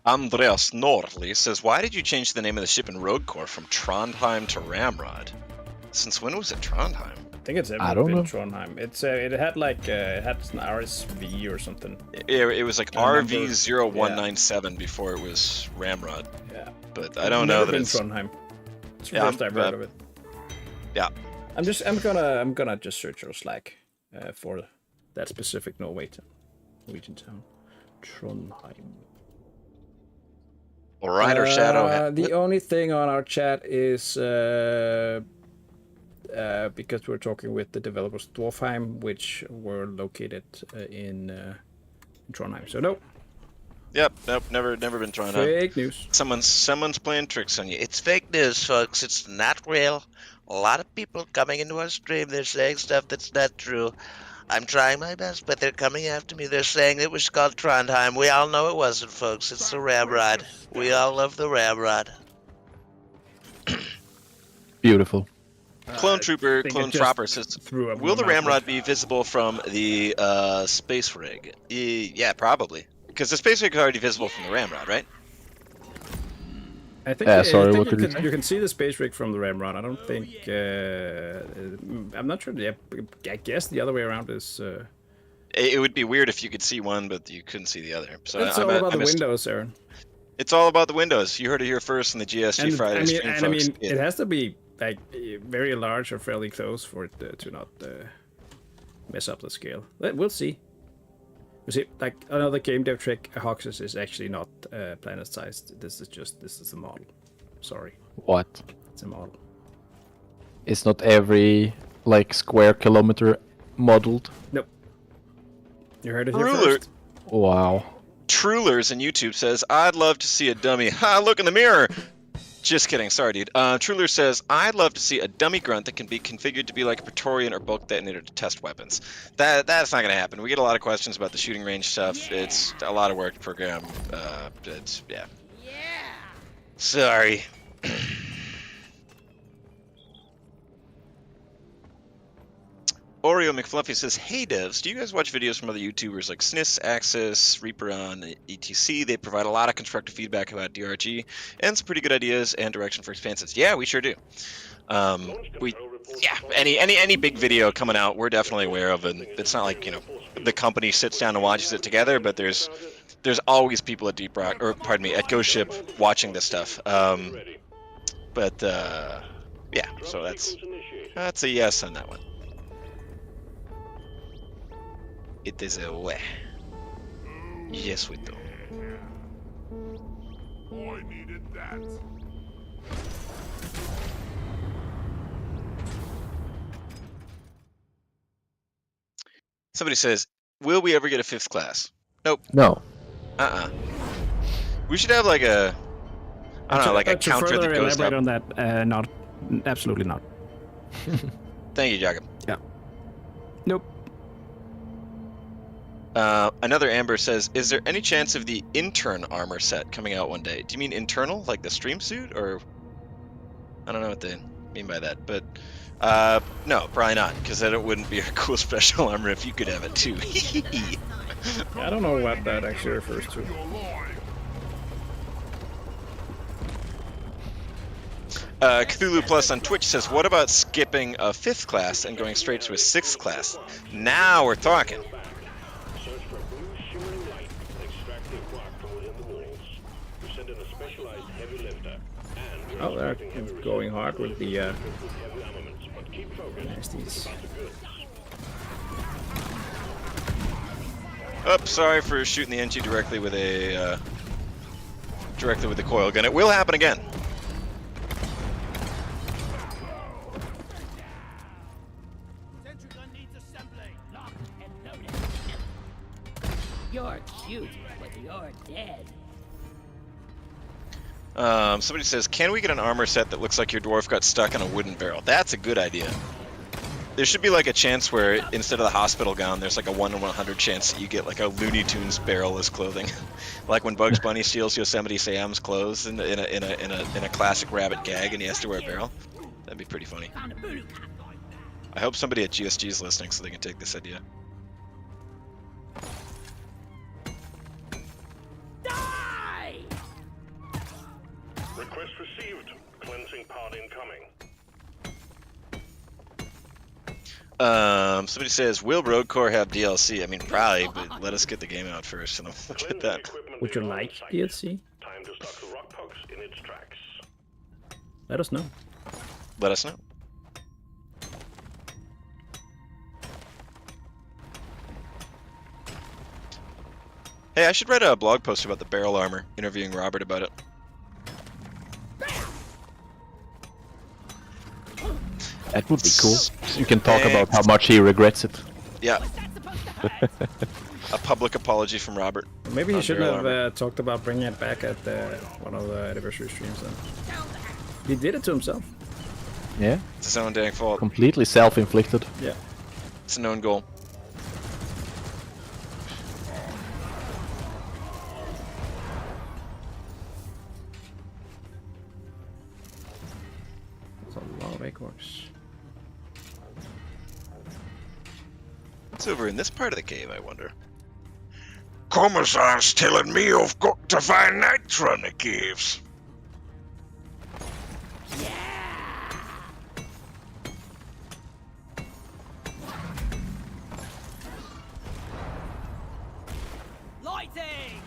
Andreas Norli says, why did you change the name of the ship in Rogue Corps from Trondheim to Ramrod? Since when was it Trondheim? I think it's ever I don't been know. Trondheim. It's it had like it had an RSV or something. It was like I remember- RV0197 before it was Ramrod. Yeah. But I don't know that been it's... Trondheim. It's the Yeah, first I've heard of it. Yeah. I'm gonna just search your Slack for that specific Norwegian town. Trondheim. Rider Shadow. The only thing on our chat is because we're talking with the developers Dwarfheim, which were located in Trondheim. So no, Yep, nope, never been Trondheim. fake news. Someone's playing tricks on you. It's fake news, folks. It's not real. A lot of people coming into our stream, they're saying stuff that's not true. I'm trying my best, but they're coming after me. They're saying it was called Trondheim. We all know it wasn't, folks. It's the Ramrod. We all love the Ramrod. Beautiful. Clone Trooper, think Clone it just Trapper says, threw up will the my mouth. Ramrod be visible from the space rig? Yeah, probably. Because the space rig is already visible from the Ramrod, right? I think, Sorry, I think what did you say? you can see the space rig from the Ramrod. I don't think. I'm not sure. Yeah, I guess the other way around is. It would be weird if you could see one, but you couldn't see the other. So It's all about the windows, Aaron. It's all about the windows. You heard it here first in the GSG Friday stream, folks. It has to be like very large or fairly close for it to not mess up the scale. We'll see. You see, like another game dev trick, Hoxes is actually not planet sized. This is a model. Sorry, What? it's a model. It's not every like square kilometer modeled. Nope. You heard it here Ruler. first. Wow. Trulers in YouTube says, I'd love to see a dummy. Ha, look in the mirror. Just kidding. Sorry, dude. Truler says, I'd love to see a dummy grunt that can be configured to be like a Praetorian or bulk detonator to test weapons. That's not going to happen. We get a lot of questions about the shooting range stuff. It's a lot of work to program. Yeah. Sorry. Oreo McFluffy says, hey devs, do you guys watch videos from other YouTubers like SNIS, Axis, Reaper on ETC? They provide a lot of constructive feedback about DRG and some pretty good ideas and direction for expansions. Yeah, we sure do. Any big video coming out, we're definitely aware of, and it's not like, the company sits down and watches it together, but there's always people at Deep Rock, or pardon me, at Ghost Ship watching this stuff. Yeah, so that's a yes on that one. It is a way. Yes, we do. I needed that. Somebody says, will we ever get a 5th class? Nope. No. We should have like a, I don't know, like a to counter further that goes elaborate up. on that, not, absolutely not. Thank you, Jacob. Yeah. Nope. Another Amber says, is there any chance of the intern armor set coming out one day? Do you mean internal, like the stream suit, or I don't know what they mean by that, but no, probably not, because then it wouldn't be a cool special armor if you could have it too. I don't know what that actually refers to. Cthulhu Plus on Twitch says, what about skipping a 5th class and going straight to a 6th class? Now we're talking. Search for blue shimmering light and extract the rock from within the walls. You send in a specialized heavy lifter, and Oh, they're going hard with the heavy armaments, but keep focused. nasties. Oh, sorry for shooting the NG directly with the coil gun. It will happen again. You're cute, but you're dead. Somebody says, can we get an armor set that looks like your dwarf got stuck in a wooden barrel? That's a good idea. There should be like a chance where instead of the hospital gown, there's like a 1 in 100 chance that you get like a Looney Tunes barrel as clothing, like when Bugs Bunny steals Yosemite Sam's clothes in a classic rabbit gag, and he has to wear a barrel. That'd be pretty funny. I hope somebody at GSG is listening so they can take this idea. Die! Request received. Cleansing pod incoming. Somebody says, will Road Core have DLC? I mean, probably, but let us get the game out first, and we'll get that. Would you like DLC? Time to stop the rock pugs in its tracks. Let us know. Let us know. Hey, I should write a blog post about the barrel armor, interviewing Robert about it. That would be cool. You can talk about how much he regrets it. Yeah, What's that supposed to hurt? a public apology from Robert. Maybe he On shouldn't barrel have armor. talked about bringing it back at one of the anniversary streams then. He did it to himself. Yeah. It's his own dang fault. Completely self-inflicted. Yeah. It's a known goal. That's a lot of acorns. What's over in this part of the cave, I wonder? Commissar's telling me I've got to find nitro in the caves. Lighting!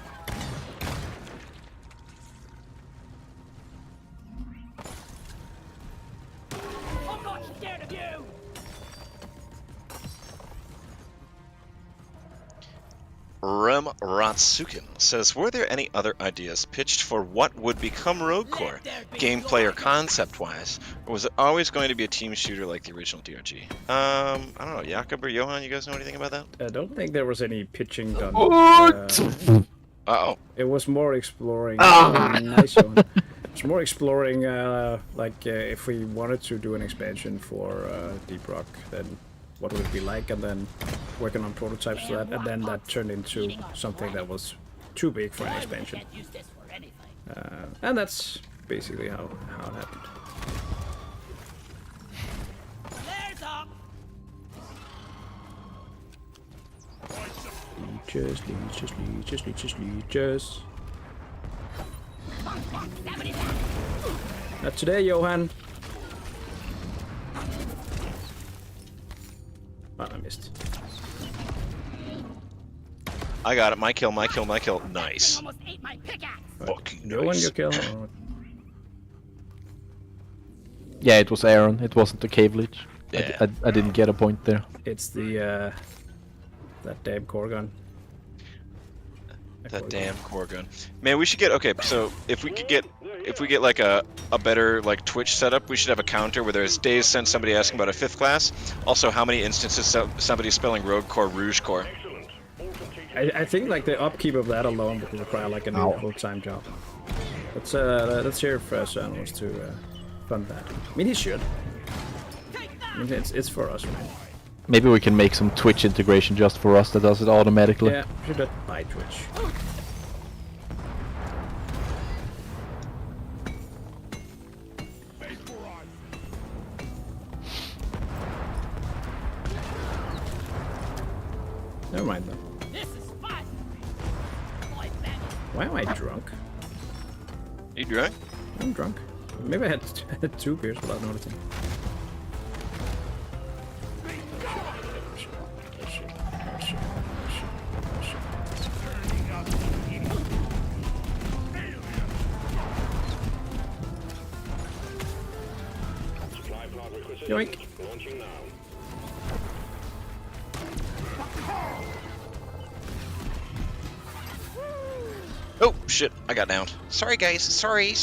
I'm not scared of you! Rem Ratsukin says, were there any other ideas pitched for what would become Rogue Core, gameplay or concept-wise? Or was it always going to be a team shooter like the original DRG? I don't know, Jakob or Johan, you guys know anything about that? I don't think there was any pitching done. What? Uh-oh. It was more exploring. Nice one. It's more exploring, if we wanted to do an expansion for Deep Rock, then what would it be like, and then working on prototypes for that, and then that turned into something that was too big for an expansion. And that's basically how it happened. Leeches. Not today, Johan. Oh, I missed. I got it. My kill. Nice. Almost ate my pickaxe. Fucking Johan, nice. your kill. Oh, Yeah, it was Aaron. It wasn't the cave leech. Yeah. I didn't get a point there. it's the that damn core gun. That damn core gun. Man, we should get so if we get like a better like Twitch setup, we should have a counter where there's days sent somebody asking about a 5th class. Also, how many instances somebody spelling Rogue Core Rouge Core. I think like the upkeep of that alone would require like a new full-time job. Let's hear if Søren wants to fund that. I mean, he should. I mean, it's for us, right? Maybe we can make some Twitch integration just for us that does it automatically. Yeah, should have buy Twitch. Never mind though. This is fun. Boy, Ben. Why am I drunk? You drunk? I'm drunk. Maybe I had 2 beers without noticing. Supply pod requisitions Yoink. launching now. Oh shit! I got downed. Sorry guys. Sorry.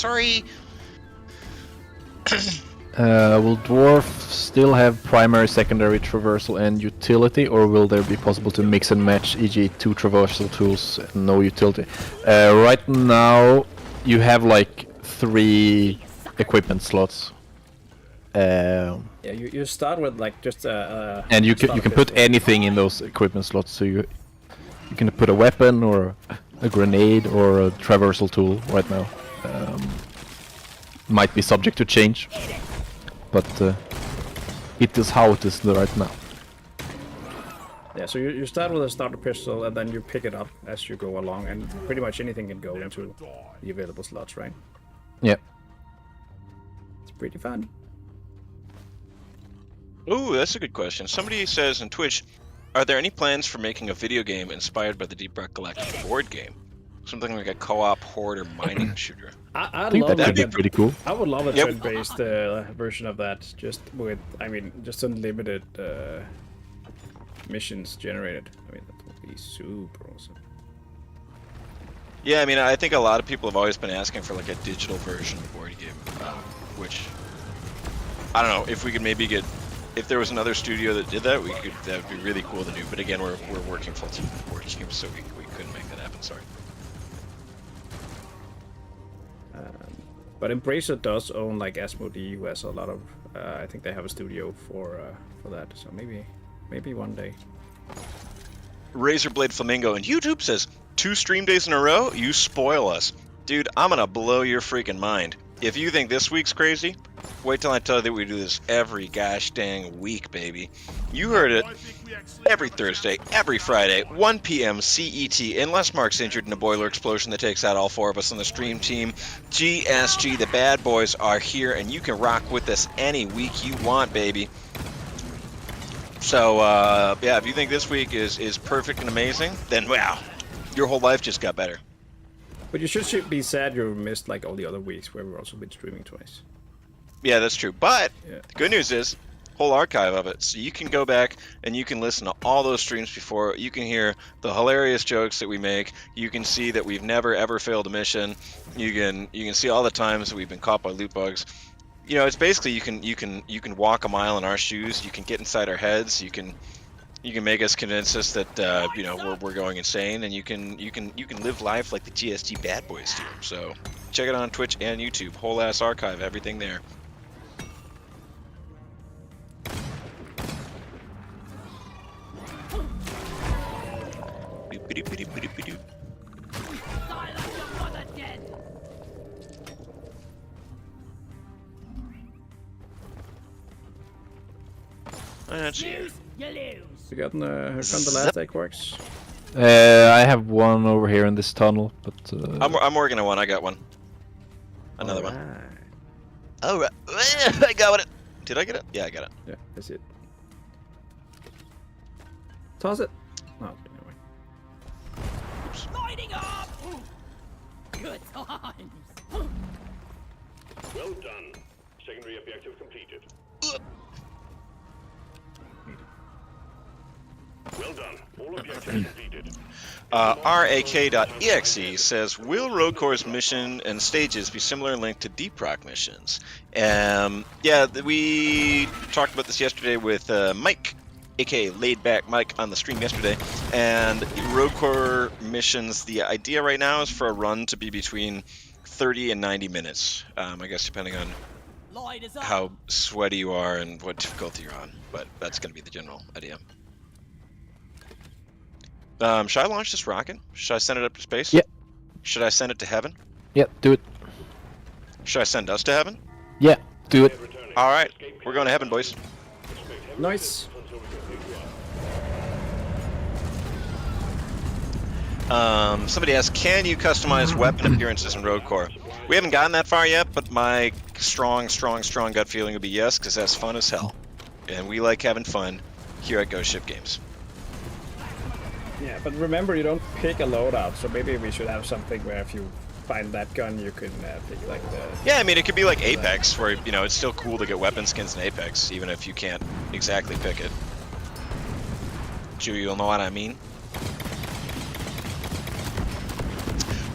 Will Dwarf still have primary, secondary, traversal, and utility, or will there be possible to mix and match, e.g. 2 traversal tools and no utility? Right now, you have like 3 equipment slots. Yeah, you start with like just And you can put anything in those equipment slots. So you can put a weapon or a grenade or a traversal tool right now. Might be subject to change, but it is how it is right now. Yeah, so you start with a starter pistol and then you pick it up as you go along, and pretty much anything can go into the available slots, right? Yeah. It's pretty fun. Ooh, that's a good question. Somebody says in Twitch, are there any plans for making a video game inspired by the Deep Rock Galactic board game? Something like a co-op horde or mining shooter. I I think love that'd be like pretty cool. I would love a Yep. turn-based version of that, just with, just unlimited missions generated. I mean, that would be super awesome. Yeah, I mean, I think a lot of people have always been asking for like a digital version of the board game, which I don't know if we could maybe get. If there was another studio that did that, that would be really cool to do. But again, we're working full time on board games, so we couldn't make that happen. Sorry. But Embracer does own like Asmodee, who has a lot of. I think they have a studio for that. So maybe one day. Razorblade Flamingo and YouTube says 2 stream days in a row. You spoil us, dude. I'm gonna blow your freaking mind. If you think this week's crazy, wait till I tell you that we do this every gosh dang week, baby. You heard it. Every Thursday, every Friday, 1 p.m. CET, unless Mark's injured in a boiler explosion that takes out all 4 of us on the stream team. GSG, the bad boys are here, and you can rock with us any week you want, baby. So, yeah, if you think this week is perfect and amazing, then wow, your whole life just got better. But you should be sad you missed like all the other weeks where we've also been streaming twice. Yeah, that's true. But Yeah. the good news is, whole archive of it. So you can go back and you can listen to all those streams before. You can hear the hilarious jokes that we make. You can see that we've never ever failed a mission. You can see all the times that we've been caught by loot bugs. You know, it's basically you can walk a mile in our shoes. You can get inside our heads. You can You can make us convince us that you know we're going insane, and you can live life like the GSG bad boys do. So check it out on Twitch and YouTube. Whole ass archive, everything there. Boop-a-doop-a-doop-a-doop-a-doop. Silence your mother dead! That's here. Lose, you lose! You gotten the last egg works? I have one over here in this tunnel, but I'm working on one. I got one. Another one. Alright. All right. I got it. Did I get it? Yeah, I got it. Yeah, I see it. Toss it. No, anyway. Lighting up! Good times! Well done. Secondary objective completed. Well done. All objectives completed. RAK.exe says, will road course mission and stages be similar in length to Deep Rock missions? Yeah, we talked about this yesterday with Mike, aka Laid Back Mike, on the stream yesterday. And road core missions, the idea right now is for a run to be between 30 and 90 minutes. I guess depending on Light is up! how sweaty you are and what difficulty you're on. But that's going to be the general idea. Should I launch this rocket? Should I send it up to space? Yeah. Should I send it to heaven? yeah, do it. Should I send us to heaven? Yeah, do it. All right, we're going to heaven, boys. Nice. Somebody asked, can you customize weapon appearances in Road Core? We haven't gotten that far yet, but my strong gut feeling would be yes, because that's fun as hell. And we like having fun here at Ghost Ship Games. Yeah, but remember, you don't pick a loadout, so maybe we should have something where if you find that gun, you can pick like the... Yeah, I mean, it could be like Apex, where, you know, it's still cool to get weapon skins in Apex, even if you can't exactly pick it. You'll know what I mean?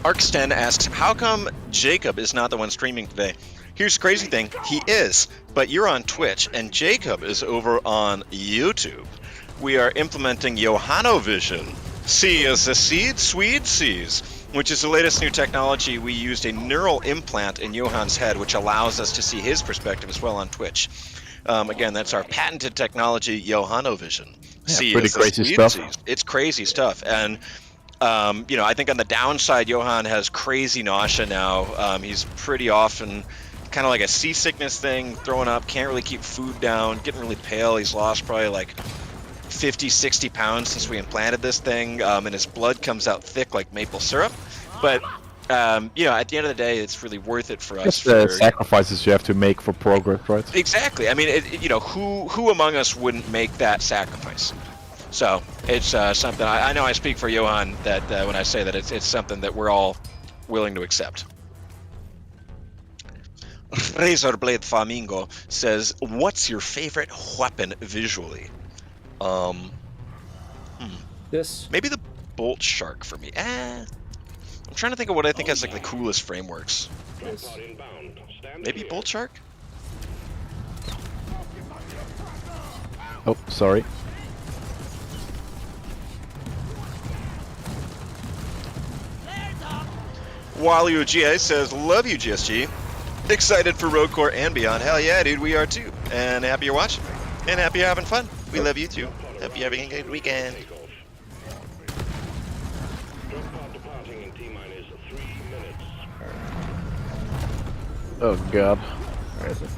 Arxten asks, how come Jacob is not the one streaming today? Here's the crazy thing, he is, but you're on Twitch, and Jacob is over on YouTube. We are implementing Johannovision. C as the seed, Swede sees, which is the latest new technology. We used a neural implant in Johann's head, which allows us to see his perspective as well on Twitch. Again, that's our patented technology, Johannovision. Yeah, pretty crazy stuff. Sees. It's crazy stuff, and you know, I think on the downside, Johann has crazy nausea now. He's pretty often kind of like a seasickness thing, throwing up, can't really keep food down, getting really pale. He's lost probably like 50, 60 pounds since we implanted this thing, and his blood comes out thick like maple syrup. But you know, at the end of the day, it's really worth it for us. Just the sacrifices you have to make for progress, right? Exactly. I mean, you know, who among us wouldn't make that sacrifice? So it's something. I know I speak for Johann that when I say that it's something that we're all willing to accept. Razorblade Flamingo says, "What's your favorite weapon visually?" This. Maybe the Bolt Shark for me. I'm trying to think of what I think has like the coolest frameworks. This. Maybe Bolt Shark? Oh, sorry. Walio GA says, love you, GSG. Excited for Road Core and beyond. Hell yeah, dude, we are too. And happy you're watching. And happy you're having fun. We love you too. Happy you're having a good weekend. Oh god. Where is it?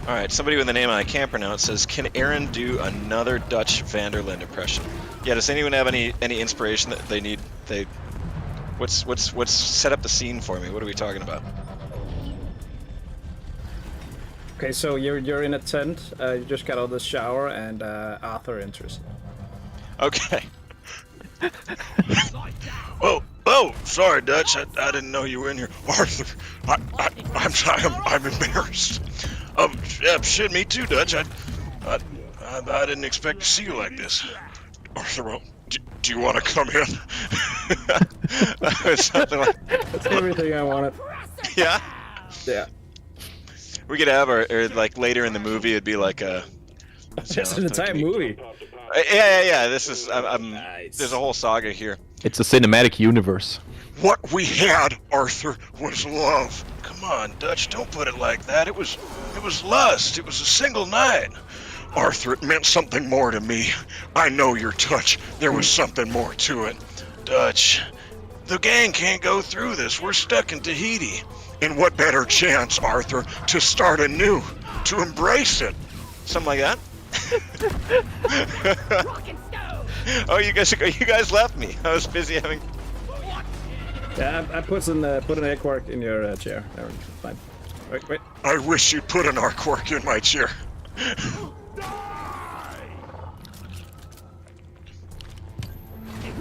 Alright, somebody with a name I can't pronounce says, can Aaron do another Dutch Vanderlinde impression? Yeah, does anyone have any inspiration that they need? What's set up the scene for me? What are we talking about? Okay, so you're in a tent, you just got out of the shower, and Arthur enters. Okay. Oh, sorry, Dutch. I didn't know you were in here. Arthur, I'm embarrassed. Yeah, shit, me too, Dutch. I didn't expect to see you like this. Arthur, well, do you want to come in? Something like. That's everything I wanted. Yeah. Yeah. We could have, or like later in the movie, it'd be like a. Just an entire movie. Yeah. This is Nice. there's a whole saga here. It's a cinematic universe. What we had, Arthur, was love. Come on, Dutch, don't put it like that. It was lust. It was a single night. Arthur, it meant something more to me. I know your touch. There was something more to it. Dutch, the gang can't go through this. We're stuck in Tahiti. And what better chance, Arthur, to start anew, to embrace it? Something like that. Rock and stone! Oh, you guys left me. I was busy having. Yeah, I put an egg quark in your chair. Aaron. Fine. Wait. I wish you'd put an arc work in my chair.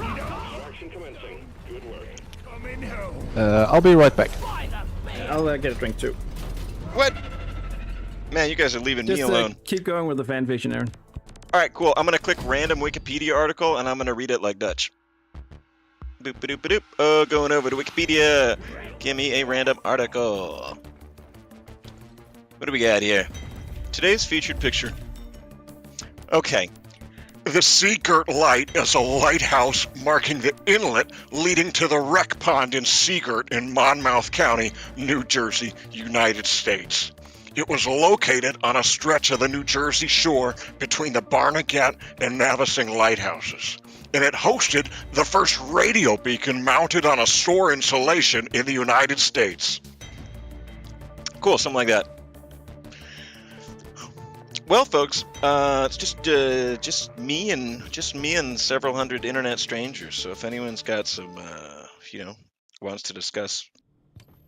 Action commencing. Good work. Coming home. I'll be right back. I'll get a drink too. What? Man, you guys are leaving me Just alone. keep going with the fan fiction, Aaron. All right, cool. I'm gonna click random Wikipedia article and I'm gonna read it like Dutch. Boop ba doop ba doop. Oh, going over to Wikipedia. Give me a random article. What do we got here? Today's featured picture. Okay. The Seagirt Light is a lighthouse marking the inlet leading to the wreck pond in Seagirt in Monmouth County, New Jersey, United States. It was located on a stretch of the New Jersey shore between the Barnegat and Navesink lighthouses, and it hosted the first radio beacon mounted on a shore insulation in the United States. Cool, something like that. Well, folks, it's just me and several hundred internet strangers. So if anyone's got some, wants to discuss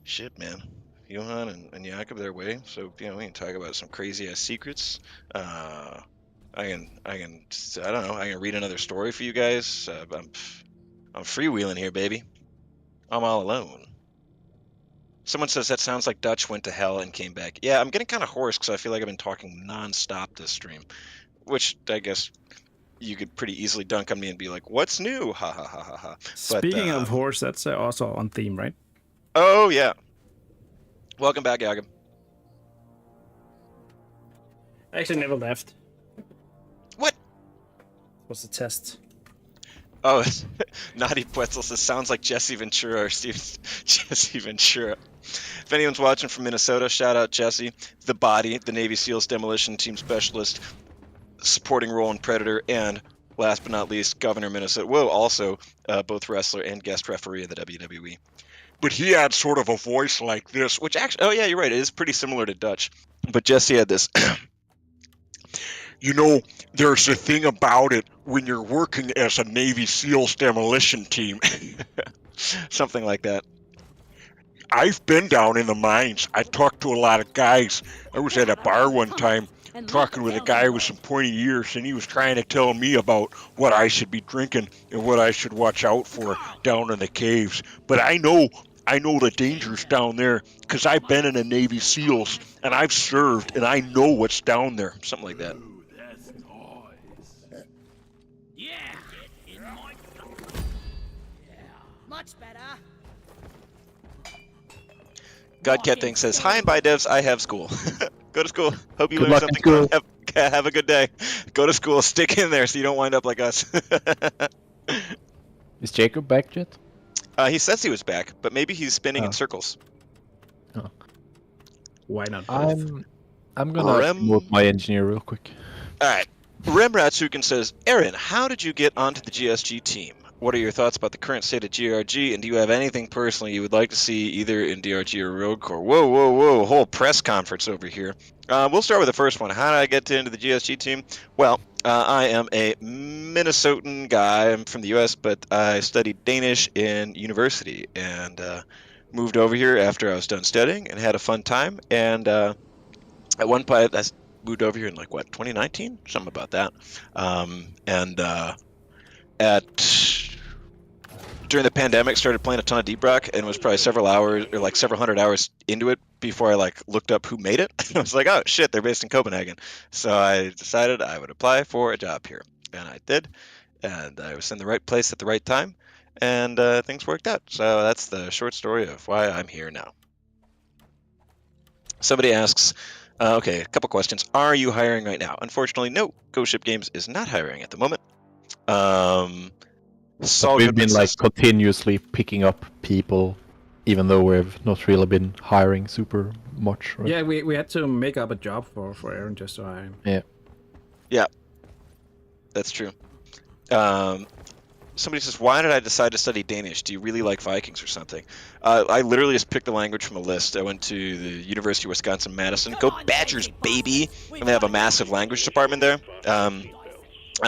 shit, man, Johan and Jakob their way. So we can talk about some crazy ass secrets. I can read another story for you guys. I'm freewheeling here, baby. I'm all alone. Someone says that sounds like Dutch went to hell and came back. Yeah, I'm getting kind of hoarse because I feel like I've been talking non-stop this stream, which I guess you could pretty easily dunk on me and be like, "What's new?" Ha ha ha ha ha. Speaking of horse, that's also on theme, right? Oh yeah. Welcome back, Jakob. I actually never left. What? What's the test? Oh, Naughty Pretzel says sounds like Jesse Ventura or Jesse Ventura. If anyone's watching from Minnesota, shout out Jesse. The Body, the Navy SEALs Demolition Team Specialist, supporting role in Predator, and last but not least, Governor Minnesota. Whoa, also both wrestler and guest referee of the WWE. But he had sort of a voice like this, Which actually, oh yeah, you're right. It is pretty similar to Dutch. But Jesse had this. you know, there's a thing about it when you're working as a Navy SEALs demolition team. Something like that. I've been down in the mines. I talked to a lot of guys. I was at a bar one time talking with a guy with some pointy ears, and he was trying to tell me about what I should be drinking and what I should watch out for down in the caves. But I know the dangers down there because I've been in the Navy SEALs and I've served and I know what's down there. Something like that. Yeah! In my... Yeah. Much better. Godcat thing says, "Hi and bye, devs. I have school. Go to school. Hope you Good learn luck in something. school. Have a good day. Go to school. Stick in there so you don't wind up like us." Is Jacob back yet? He says he was back, but maybe he's spinning in circles. Why not both? I'm gonna promote my engineer real quick. All right. Rem Ratsukin says, "Aaron, how did you get onto the GSG team? What are your thoughts about the current state of GRG, and do you have anything personally you would like to see either in DRG or Rogue Corps?" Whoa, whole press conference over here. We'll start with the first one. How did I get into the GSG team? Well, I am a Minnesotan guy. I'm from the U.S., but I studied Danish in university and moved over here after I was done studying and had a fun time. And at one point, I moved over here in 2019? Something about that. During the pandemic, started playing a ton of Deep Rock, and was probably several hundred hours into it before I looked up who made it. I was like, oh shit, they're based in Copenhagen. So I decided I would apply for a job here, and I did, and I was in the right place at the right time, and things worked out. So that's the short story of why I'm here now. Somebody asks, Okay, a couple questions. Are you hiring right now? Unfortunately, no. Ghost Ship Games is not hiring at the moment. Saul We've Goodman been like says, continuously picking up people, even though we've not really been hiring super much. Right? Yeah, we had to make up a job for Aaron just to hire him. Yeah. yeah, that's true. Somebody says, why did I decide to study Danish? Do you really like Vikings or something? I literally just picked a language from a list. I went to the University of Wisconsin-Madison. Go Badgers, baby! And they have a massive language department there. And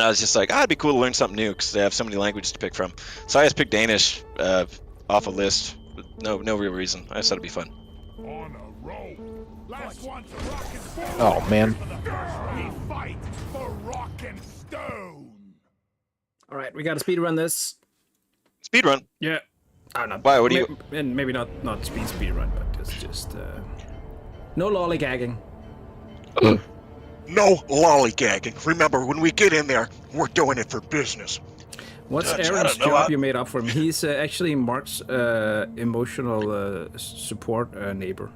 I was just like, it'd be cool to learn something new because they have so many languages to pick from. So I just picked Danish off a list. No real reason. I just thought it'd be fun. On a roll. Last one to rock and stone. Oh man. We fight for rock and stone. All right, we got to speed run this. Speedrun. Yeah. I don't know. Why, what do you- And maybe not speed run, but just no lollygagging. No lollygagging. Remember, when we get in there, we're doing it for business. What's Dutch, I Aaron's don't know, job I- you made up for him? He's actually Mark's emotional support neighbor.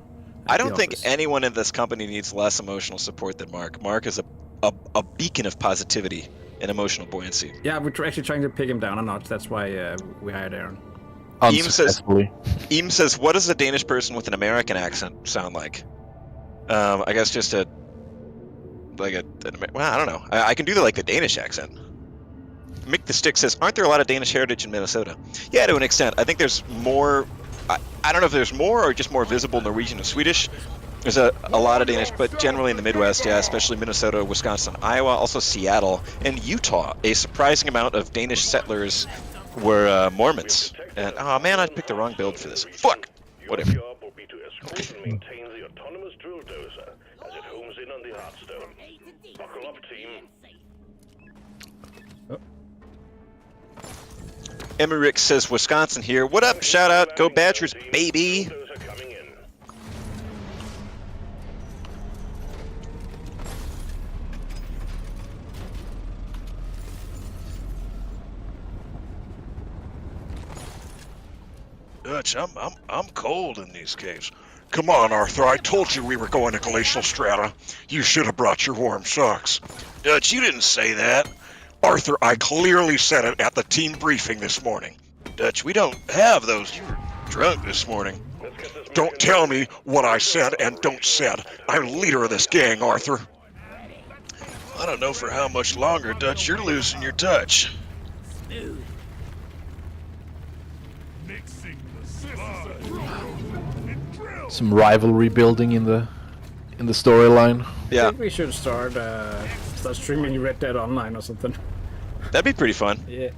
I at don't the think office. anyone in this company needs less emotional support than Mark. Mark is a beacon of positivity and emotional buoyancy. Yeah, we're actually trying to pick him down a notch. That's why we hired Aaron. Unsuccessfully. Eam says, what does a Danish person with an American accent sound like? I guess just well, I don't know. I can do the Danish accent. Mick the Stick says, aren't there a lot of Danish heritage in Minnesota? Yeah, to an extent. I think there's more. I don't know if there's more or just more visible Norwegian and Swedish. There's a lot of Danish, but generally in the Midwest, yeah, especially Minnesota, Wisconsin, Iowa, also Seattle, and Utah. A surprising amount of Danish settlers were Mormons. And, oh man, I picked the wrong build for this. Fuck! Your Whatever. job will be to escort and maintain the autonomous drill dozer as it homes in on the Hearthstone. Buckle up, team. Emmerich says, Wisconsin here. What up? Shout out. Go Badgers, baby! Dozer coming in. Dutch, I'm cold in these caves. Come on, Arthur. I told you we were going to glacial strata. You should have brought your warm socks. Dutch, you didn't say that. Arthur, I clearly said it at the team briefing this morning. Dutch, we don't have those. You were drunk this morning. Don't tell me what I said and don't said. I'm leader of this gang, Arthur. I don't know for how much longer, Dutch. You're losing your touch. Mixing the sludge and drill. Some rivalry building in the storyline. I Yeah, think we should start streaming Red Dead Online or something. that'd be pretty fun. Yeah.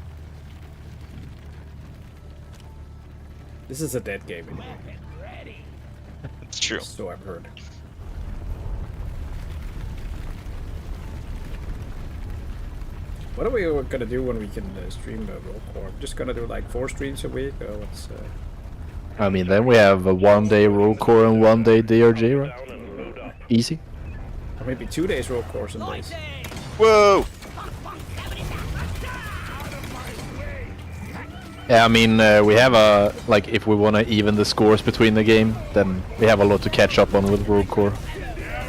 This is a dead game, It's true. so I've heard. What are we gonna do when we can stream roll core? Just gonna do like 4 streams a week, or what's? I mean, then we have a 1-day roll core and 1-day DRG, right? Down and load up. Easy. Or maybe 2 days roll core some days. Whoa! Yeah, I mean, we have if we want to even the scores between the game, then we have a lot to catch up on with roll core.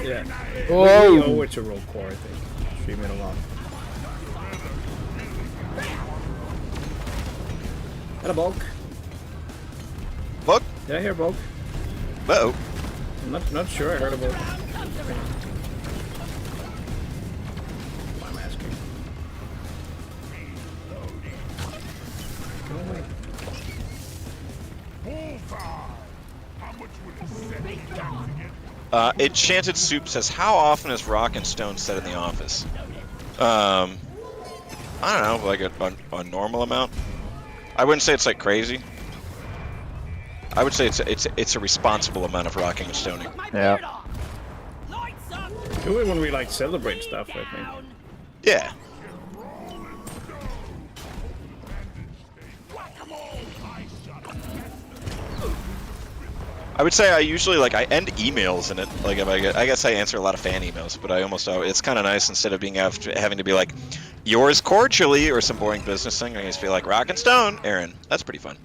Yeah. Whoa! We owe it to roll core, I think. Stream it along. Had a bulk. Look! Did I hear bulk? Uh-oh. I'm not sure I heard a bulk. I'm asking. Go away. Bullseye. How much would it set me down to get Enchanted Soup says, how often is Rock and Stone set in the office? I don't know, like a normal amount. I wouldn't say it's like crazy. I would say it's a responsible amount of rocking and stoning. Yeah. Do it when we like celebrate stuff, I think. Yeah. I would say I usually I end emails in it. Like if I guess I answer a lot of fan emails, but I almost it's kind of nice instead of being having to be like yours cordially or some boring business thing. I just be like Rock and Stone, Aaron. That's pretty fun.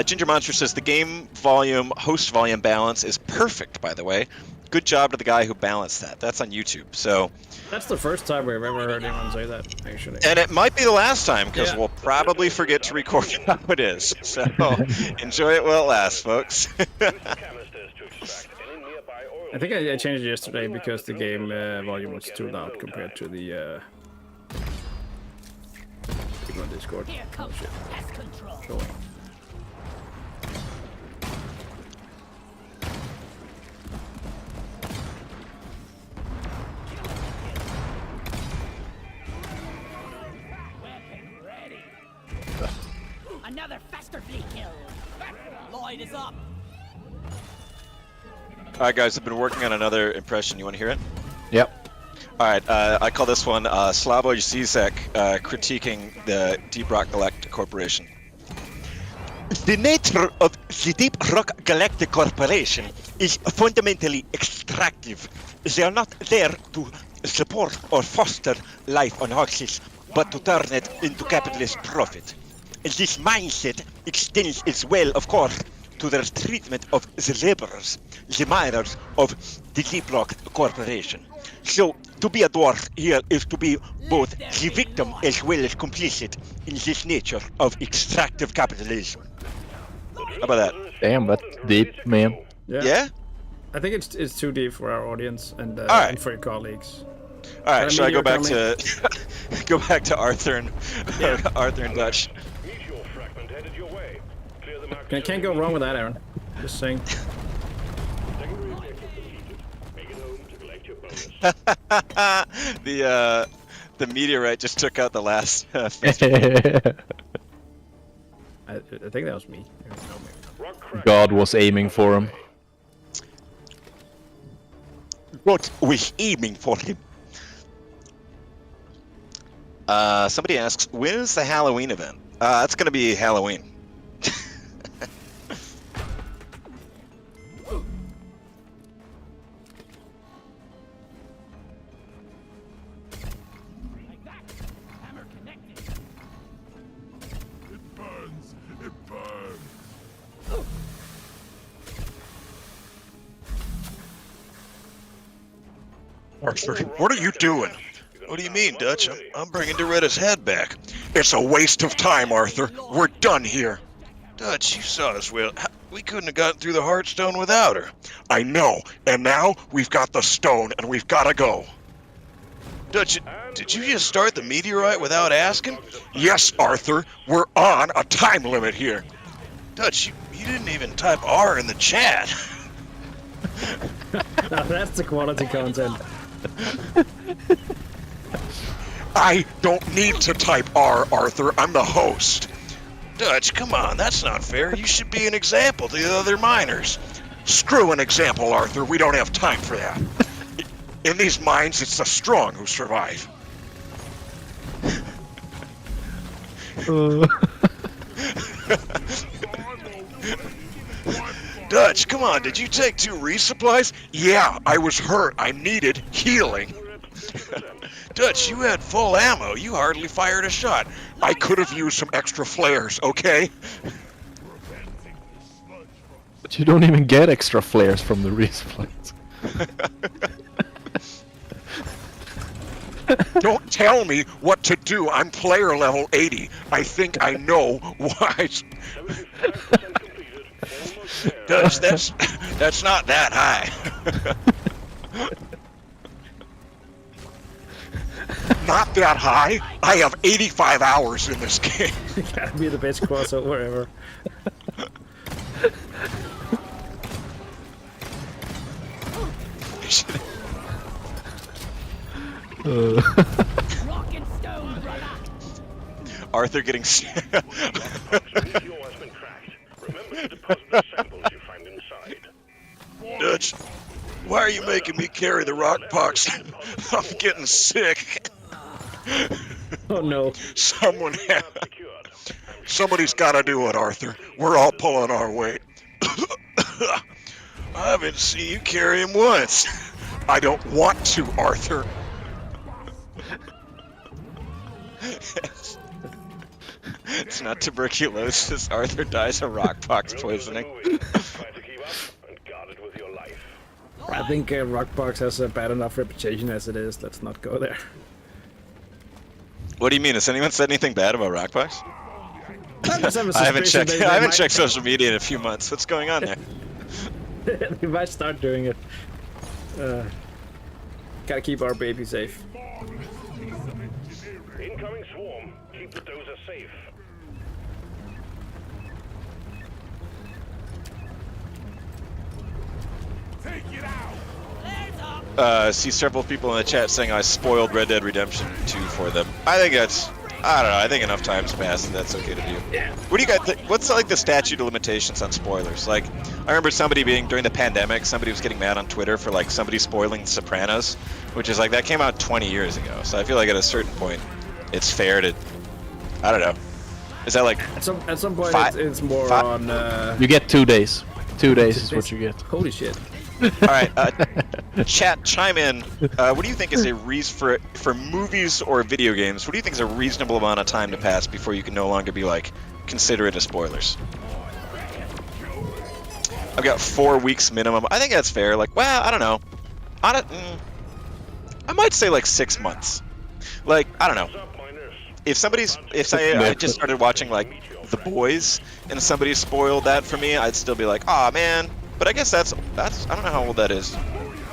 Ginger Monster says the game volume, host volume balance is perfect, by the way. Good job to the guy who balanced that. That's on YouTube. So, That's the first time we've ever heard anyone say that, actually. and it might be the last time because Yeah. we'll probably forget to record how it is. So, enjoy it while it lasts, folks. Canisters to extract any nearby oil. I think I changed it yesterday because the game volume was too loud compared to the people on Discord. Here comes pest control. Going. Weapon ready. Another faster flea kill. Lloyd is up. All right, guys, I've been working on another impression. You want to hear it? Yep. All right, I call this one Slavoj Zizek critiquing the Deep Rock Galactic Corporation. The nature of the Deep Rock Galactic Corporation is fundamentally extractive. They are not there to support or foster life on Hoxis, but to turn it into capitalist profit. This mindset extends as well, of course, to their treatment of the laborers, the miners of the Deep Rock Corporation. So, to be a dwarf here is to be both the victim as well as complicit in this nature of extractive capitalism. How about that? Damn, that's deep, man. Yeah? I think it's too deep for our audience and, Alright. and for your colleagues. All right, But shall I go back meteor to go back to Arthur and Arthur and Dutch? Meteor fragment headed your way. Clear the mark. Can't go wrong with that, Aaron. Just saying. Secondary objective completed. Make it home to collect your bonus. The meteorite just took out the last. I think that was me. Rock crack. God was aiming for him. What was aiming for him? Somebody asks, when is the Halloween event? That's gonna be Halloween. Like that. Hammer connected. It burns. It burns. Arthur, what are you doing? What do you mean, Dutch? I'm bringing Doretta's head back. It's a waste of time, Arthur. We're done here. Dutch, you saw us well. We couldn't have gotten through the Heartstone without her. I know, and now we've got the stone, and we've got to go. Dutch, did you just start the meteorite without asking? Yes, Arthur, we're on a time limit here. Dutch, you didn't even type R in the chat. Now that's the quality content. I don't need to type R, Arthur. I'm the host. Dutch, come on, that's not fair. You should be an example to the other miners. Screw an example, Arthur. We don't have time for that. In these mines, it's the strong who survive. Dutch, come on, did you take 2 resupplies? Yeah, I was hurt. I needed healing. Dutch, you had full ammo. You hardly fired a shot. I could have used some extra flares, okay? But you don't even get extra flares from the resupplies. Don't tell me what to do. I'm player level 80. I think I know why. 75% completed. Almost there. Dutch, that's not that high. Not that high. I have 85 hours in this game. Gotta be the best crossover ever. Rock and stone, brother. Arthur getting Meteor has been cracked. Remember to deposit the samples you find inside. Dutch, why are you making me carry the rock box? I'm getting sick. Oh no. Somebody's got to do it, Arthur. We're all pulling our weight. I haven't seen you carry him once. I don't want to, Arthur. It's not tuberculosis. Arthur dies of rockpox poisoning. Try to keep up and guard it with your life. I think Rockbox has a bad enough reputation as it is. Let's not go there. What do you mean? Has anyone said anything bad about rockpox? I just have a I haven't suspicion checked. they I haven't might- checked social media in a few months. What's going on there? They might start doing it. Gotta keep our baby safe. Incoming swarm. Keep the dozer safe. Take it out. There's up. See several people in the chat saying I spoiled Red Dead Redemption 2 for them. I think that's. I don't know. I think enough time's passed and that's okay to do. Yeah. What do you got? What's like the statute of limitations on spoilers? Like, I remember somebody being during the pandemic. Somebody was getting mad on Twitter for like somebody spoiling The Sopranos, which is like that came out 20 years ago. So I feel like at a certain point, it's fair to. I don't know. Is that like? At some point, Fi- it's more fi- on. You get 2 days. 2 days is what you get. Holy shit. All right, chat, chime in. What do you think is a reason for movies or video games? What do you think is a reasonable amount of time to pass before you can no longer be like consider it as spoilers? I've got 4 weeks minimum. I think that's fair. Like, well, I don't know. I might say like 6 months. Like, I don't know. What's up, miners? If say I just started watching like The Boys and somebody spoiled that for me, I'd still be like, oh man. But I guess that's I don't know how old that is.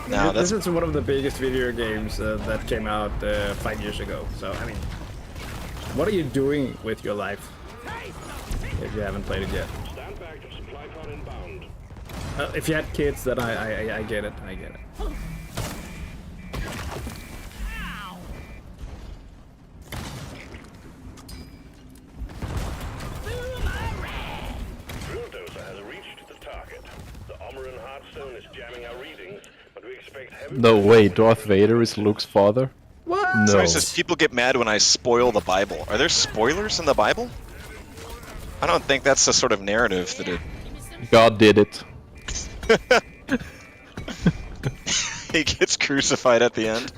No, This that's is one of the biggest video games that came out 5 years ago. So, I mean, what are you doing with your life if you haven't played it yet? Stand back. Supply pod inbound. If you had kids, then I get it. I get it. Drill dozer has reached the target. The Omeran Heartstone is jamming our readings, but we expect heavy. No way, Darth Vader is Luke's father? What? No. Sorry, it says people get mad when I spoil the Bible. Are there spoilers in the Bible? I don't think that's the sort of narrative that it. God did it. He gets crucified at the end.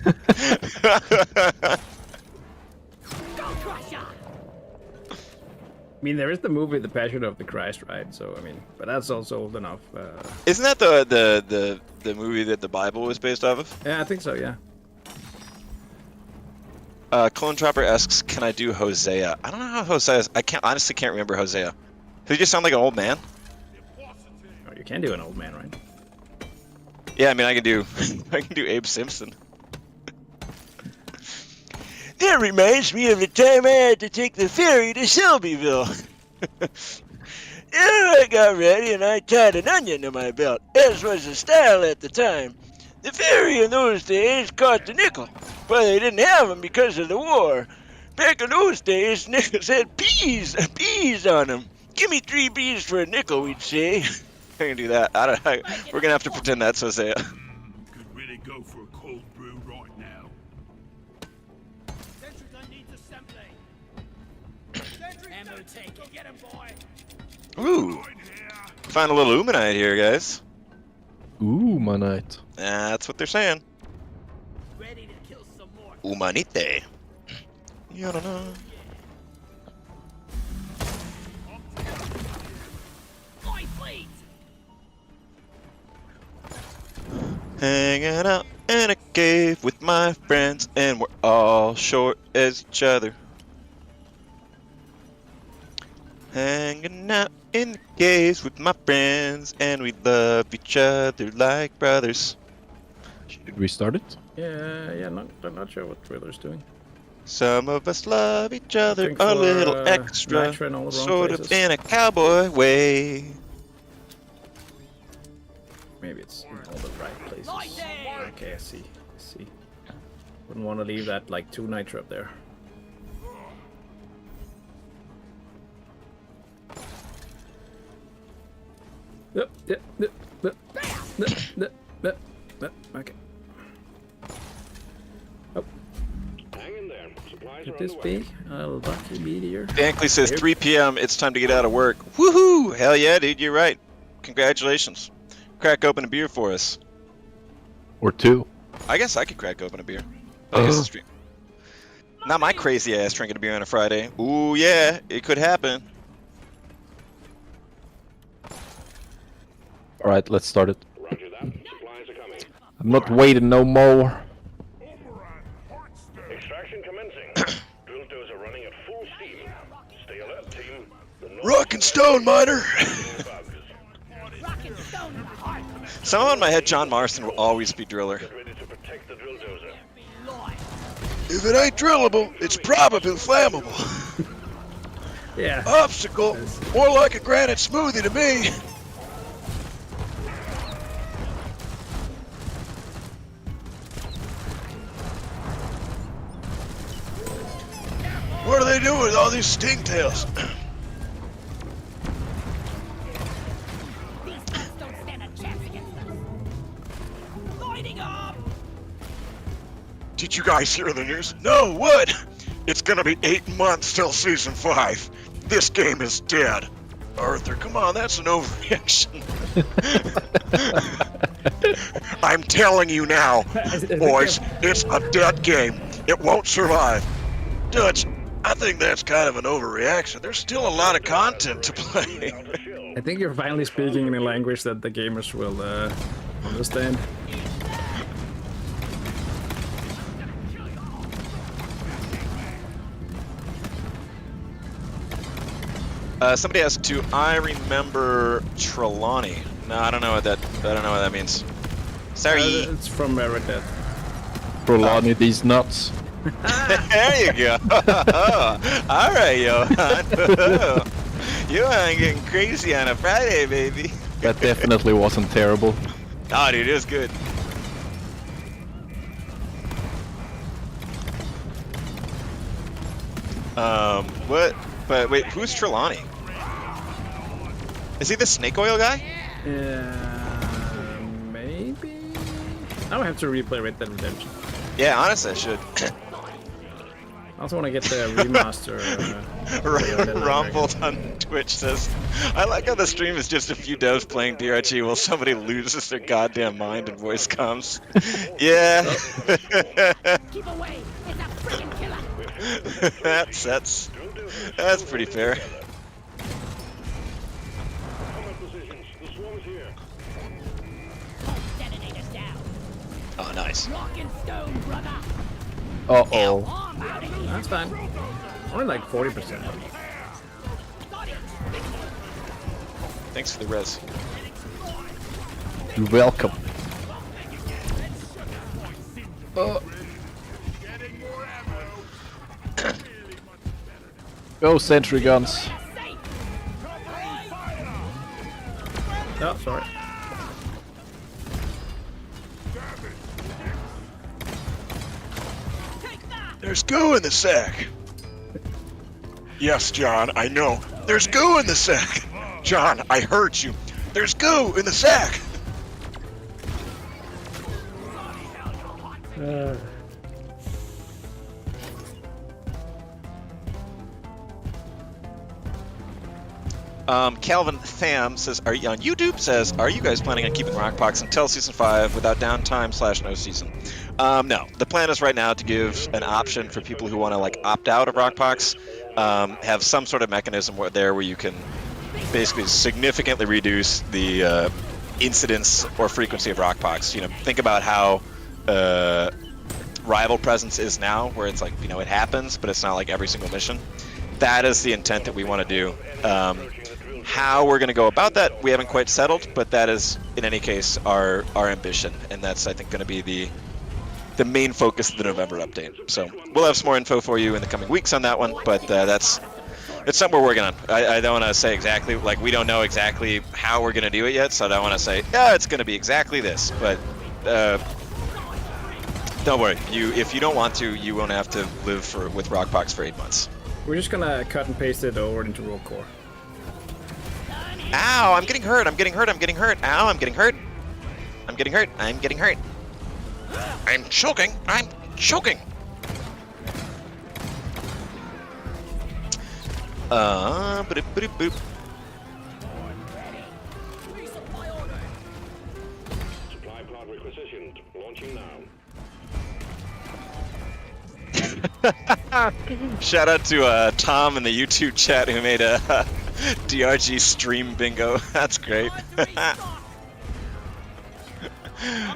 Go Crusher. I mean, there is the movie The Passion of the Christ, right? So, I mean, but that's also old enough. Isn't that the movie that the Bible was based off of? Yeah, I think so, yeah. Clone Trapper asks, "Can I do Hosea?" I don't know how Hosea is. I honestly can't remember Hosea. Does he just sound like an old man? Oh, you can do an old man, right? Yeah, I mean I can do Abe Simpson. That reminds me of the time I had to take the ferry to Shelbyville. I got ready and I tied an onion to my belt, as was the style at the time. The ferry in those days cost a nickel, but they didn't have them because of the war. Back in those days, nickels had bees on them. Give me 3 bees for a nickel, we'd say. I can do that. We're gonna have to pretend that's Hosea. Could really go for a cold brew right now. Sentry gun needs assembly. Ammo taken. Get him, boy. Ooh, found a little Umanite here, guys. Ooh, my knight. That's what they're saying. Ready to kill some more. Umanite. You don't know. Boy, please. Hanging out in a cave with my friends, and we're all short as each other. Hanging out in the caves with my friends, and we love each other like brothers. Should we start it? Yeah, I'm not sure what Triller's doing. Some of us love each other Think a for, little extra, Nitro in all the wrong sort places. of in a cowboy way. Maybe it's in all the right places. Lightning! Okay, I see. Wouldn't want to leave that like 2 nitro up there. Yep. Okay. Hang in there. Supplies Could are on this the way. be a lucky meteor? Dankley says 3 p.m. It's time to get out of work. Woohoo! Hell yeah, dude, you're right. Congratulations. Crack open a beer for us. Or 2? I guess I could crack open a beer. I guess it's stream. Not my crazy ass drinking a beer on a Friday. Ooh, yeah, it could happen. All right, let's start it. Roger that. Supplies are coming. I'm not waiting no more. Extraction commencing. Drill dozer running at full steam. Stay alert, team. The North Rock and stone, miner. bugs. Rock and stone in the heart. Somehow in my head, John Marston will always be driller. Get ready to protect the drill dozer. Lloyd. If it ain't drillable, it's probably flammable. Yeah. Obstacle, more like a granite smoothie to me. What are they doing with all these stingtails? These guys don't stand a chance against us. Lighting up. Did you guys hear the news? No, what? It's gonna be 8 months till season 5. This game is dead. Arthur, come on, that's an overreaction. I'm telling you now, boys, it's a dead game. It won't survive. Dutch, I think that's kind of an overreaction. There's still a lot of content to play. I think you're finally speaking in a language that the gamers will understand. Somebody asked, "Do I remember Trelawney?" No, I don't know what that means. Sorry. It's from Red Dead. Prolani these nuts. There you go. All right, Johan. You ain't getting crazy on a Friday, baby. That definitely wasn't terrible. Oh, dude, it was good. What? But wait, who's Trelawney? Is he the snake oil guy? Maybe. I would have to replay Red Dead Redemption. Yeah, honestly, I should. I also want to get the remaster. Rombolt on Twitch says, "I like how the stream is just a few devs playing DRG while somebody loses their goddamn mind and voice comms." Yeah. Keep away. It's a freaking killer. That's pretty fair. Combat positions. The swarm is here. Detonator down. Oh, nice. Rock and stone, brother. Uh-oh. I'm out of here. That's fine. Only like 40%. Thanks for the res. You're welcome. Go sentry guns. Oh, sorry. There's goo in the sack. Yes, John, I know. There's goo in the sack. John, I heard you. There's goo in the sack. Calvin Tham says, "Are you on YouTube?" Says, "Are you guys planning on keeping Rockbox until season 5 without downtime / no season?" No. The plan is right now to give an option for people who want to like opt out of Rockbox. Have some sort of mechanism where you can basically significantly reduce the incidence or frequency of Rockbox. You know, think about how rival presence is now, where it's like, you know, it happens, but it's not like every single mission. That is the intent that we want to do. How we're going to go about that, we haven't quite settled, but that is, in any case, our ambition, and that's, I think, going to be the main focus of the November update. So we'll have some more info for you in the coming weeks on that one, but it's something we're working on. I don't want to say exactly, like, we don't know exactly how we're going to do it yet, so I don't want to say, yeah, it's going to be exactly this, but don't worry. If you don't want to, you won't have to live with Rockbox for 8 months. We're just gonna cut and paste it over into Roll Core. Ow, I'm getting hurt, I'm getting hurt, I'm getting hurt. Ow, I'm getting hurt. I'm getting hurt, I'm getting hurt. I'm choking. I'm choking. Boop. Supply pod requisitioned. Launching now. Shout out to Tom in the YouTube chat who made a DRG stream bingo. That's great.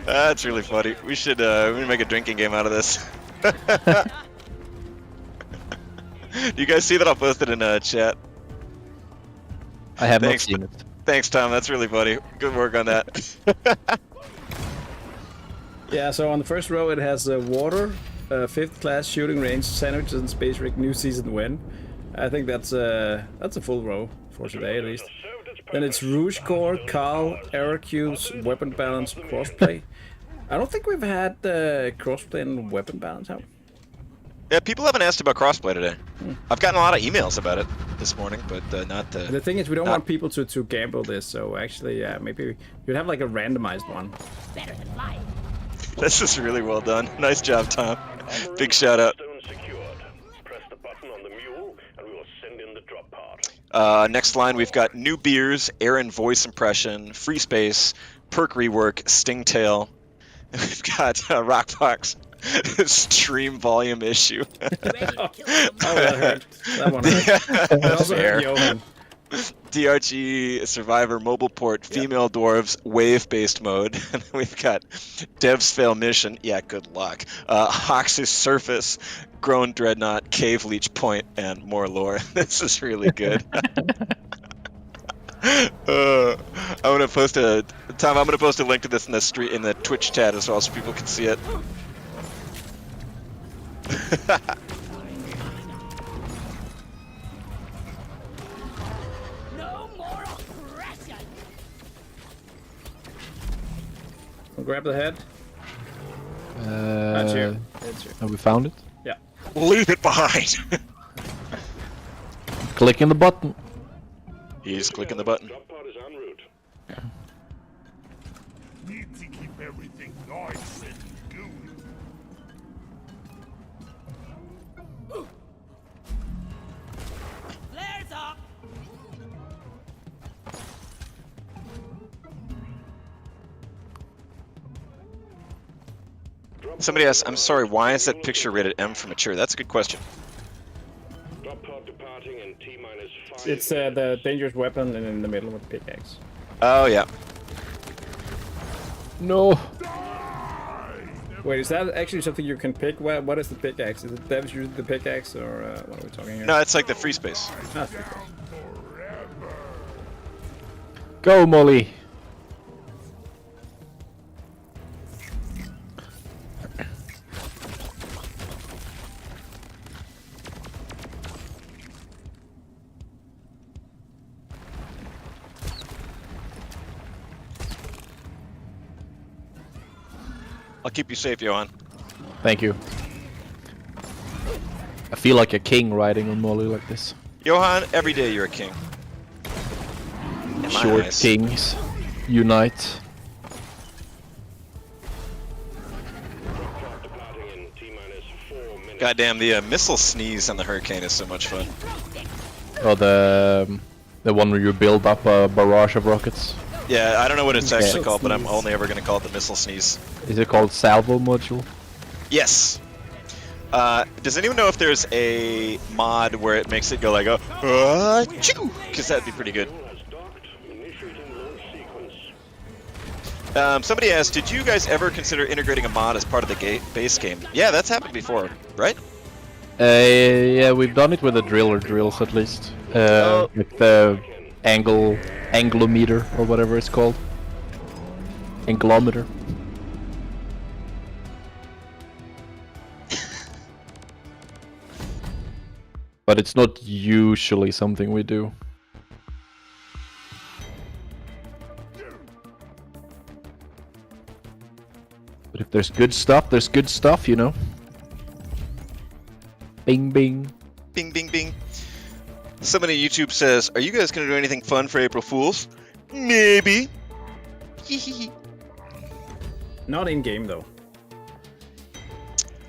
That's really funny. We should make a drinking game out of this. Do you guys see that? I'll post it in chat. I have not Thanks. seen it. Thanks, Tom. That's really funny. Good work on that. Yeah, so on the first row it has water, 5th class shooting range, sandwiches and space rig, new season win. I think that's a full row for today at least. Then it's Rouge Core, Carl, error cubes, weapon balance, crossplay. I don't think we've had crossplay and weapon balance, have we? Yeah, people haven't asked about crossplay today. I've gotten a lot of emails about it this morning, but not the. The thing is, we don't want people to gamble this, so actually, maybe you'd have like a randomized one. Better than flying. This is really well done. Nice job, Tom. Big shout out. Press the button on the mule, and we will send in the drop pod. Next line, we've got new beers, Aaron voice impression, free space, perk rework, stingtail. We've got Rockbox stream volume issue. Oh, that hurt. That one hurt. It also hurt Johan. DRG Survivor mobile port, female dwarves, wave-based mode. And then we've got devs fail mission. Yeah, good luck. Hox's surface, grown dreadnought, cave leech point, and more lore. This is really good. I'm gonna post a Tom. I'm gonna post a link to this in the Twitch chat as well, so people can see it. No more oppression. Grab the head. That's you. It's you. Have we found it? Yeah. Leave it behind. Clicking the button. He's clicking the button. Drop pod is en route. Need to keep everything nice and good. Flares up. Somebody asked, I'm sorry, why is that picture rated M for mature? That's a good question. Drop pod departing in T-minus 5. It's the dangerous weapon and in the middle with the pickaxe. Oh, yeah. No. Wait, is that actually something you can pick? What is the pickaxe? Is it devs using the pickaxe, or what are we talking here? No, it's like the free space. Ah, free space. Go, Molly. I'll keep you safe, Johan. Thank you. I feel like a king riding on Molly like this. Johan, every day you're a king. In my Short eyes. kings unite. Drop pod departing in T-minus 4 minutes. Goddamn, the missile sneeze on the Hurricane is so much fun. Oh, the one where you build up a barrage of rockets. Yeah, I don't know what it's actually Missile called, but I'm sneeze. only ever going to call it the missile sneeze. Is it called salvo module? Yes. Does anyone know if there's a mod where it makes it go like a choo? Because that'd be pretty good. Has docked. Initiating launch sequence. Somebody asked, did you guys ever consider integrating a mod as part of the base game? Yeah, that's happened before, right? Yeah, we've done it with the driller drills at least. Like the anglometer or whatever it's called. Anglometer. But it's not usually something we do. But if there's good stuff, you know. Bing bing. Bing, bing, bing. Somebody on YouTube says, are you guys going to do anything fun for April Fools? Maybe. Not in game though.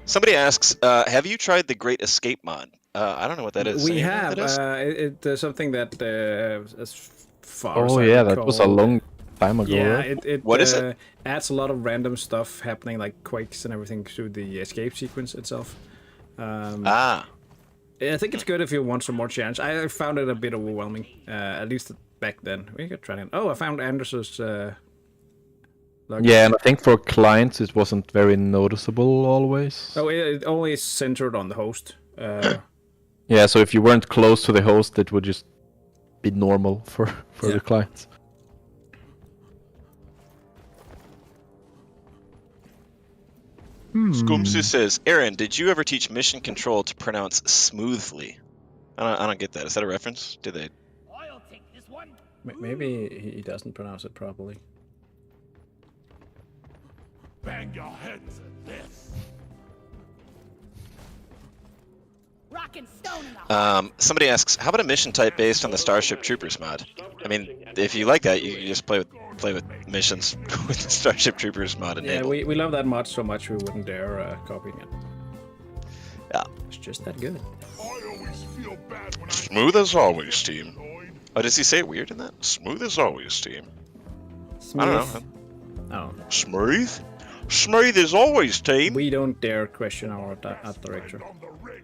Somebody asks, have you tried the Great Escape mod? I don't know what that is. We Anyone know have. what that is? It's something that, as far as Oh I yeah, that was a recall, long time ago. Yeah, right? it What is it? adds a lot of random stuff happening, like quakes and everything, to the escape sequence itself. Ah. I think it's good if you want some more challenge. I found it a bit overwhelming, at least back then. We could try it. Oh, I found Anders's. Yeah, and I think for clients it wasn't very noticeable always. Oh, it only centered on the host. Yeah, so if you weren't close to the host, it would just be normal for the clients. Scoomsu says, Aaron, did you ever teach mission control to pronounce smoothly? I don't get that. Is that a reference? Do they? I'll take this one. Maybe he doesn't pronounce it properly. Bang your heads at this. Rock and stone enough. Somebody asks, how about a mission type based on the Starship Troopers mod? I mean, if you like that, you can just play with missions with the Starship Troopers mod enabled. Yeah, we love that mod so much we wouldn't dare copying it. Yeah. It's just that good. I always feel bad when Smooth as always, team. Oh, does he say it weird in that? Smooth as always, team. I don't know. Oh, Smooth? Smooth as always, team. we don't dare question our art director. on the rig.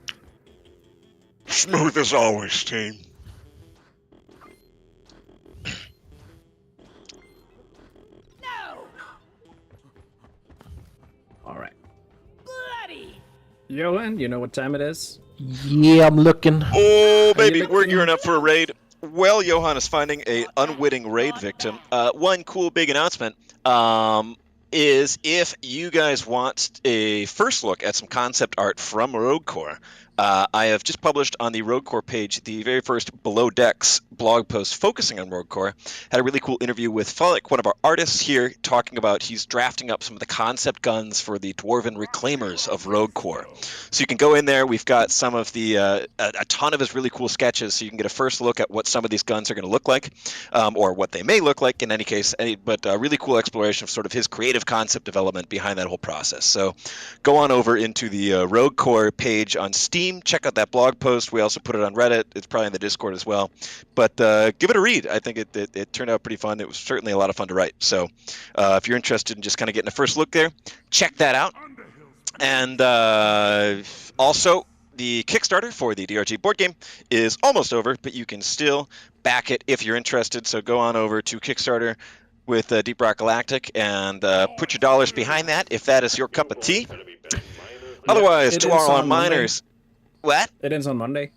Smooth as always, team. No! All right, Bloody! Johan, you know what time it is? Yeah, I'm looking. Oh, baby, looking- we're gearing up for a raid. Well, Johan is finding a unwitting raid victim. One cool big announcement is if you guys want a first look at some concept art from Rogue Core, I have just published on the Rogue Core page the very first Below Decks blog post focusing on Rogue Core. Had a really cool interview with Falik, one of our artists here, talking about he's drafting up some of the concept guns for the Dwarven Reclaimers of Rogue Core. So you can go in there. We've got some of the a ton of his really cool sketches, so you can get a first look at what some of these guns are going to look like, or what they may look like in any case. But a really cool exploration of sort of his creative concept development behind that whole process. So go on over into the Rogue Core page on Steam. Check out that blog post. We also put it on Reddit. It's probably in the Discord as well. But give it a read. I think it turned out pretty fun. It was certainly a lot of fun to write. So if you're interested in just kind of getting a first look there, check that out. And also, the Kickstarter for the DRG board game is almost over, but you can still back it if you're interested. So go on over to Kickstarter with Deep Rock Galactic and put your dollars behind that if that is your cup of tea. Otherwise, it to is our on Monday. miners. What? It ends on Monday.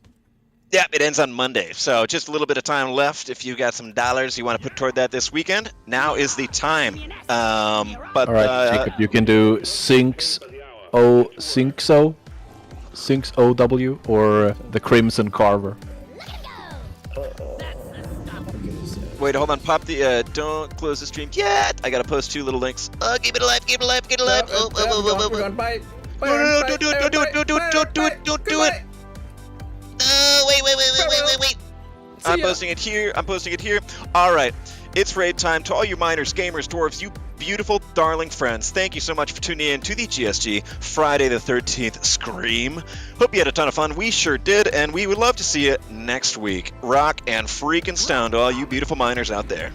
Yeah, it ends on Monday. So just a little bit of time left. If you got some dollars you want to put toward that this weekend, now is the time. But All right, Jacob, you can do Sinks OW or the Crimson Carver. wait, hold on. Pop the. Don't close the stream yet. I gotta post 2 little links. Keep it alive. Keep it alive. Keep it alive. We're going, bye. No, don't do it. Don't do it. Wait. I'm posting it here. All right. It's raid time. To all you miners, gamers, dwarves, you beautiful, darling friends, thank you so much for tuning in to the GSG Friday the 13th Scream. Hope you had a ton of fun. We sure did, and we would love to see you next week. Rock and freaking stone to all you beautiful miners out there.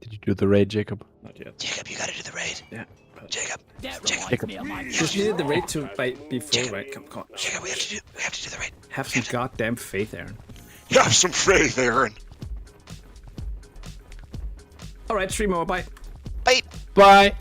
Did you do the raid, Jacob? Not yet. Jacob, you gotta do the raid. Yeah. Jacob. That reminds me of my Just needed the raid to fight before, right? Come on. Jacob, we have to do the raid. Have some goddamn faith, Aaron. Have some faith, Aaron. Alright, stream over, bye. Bye. Bye.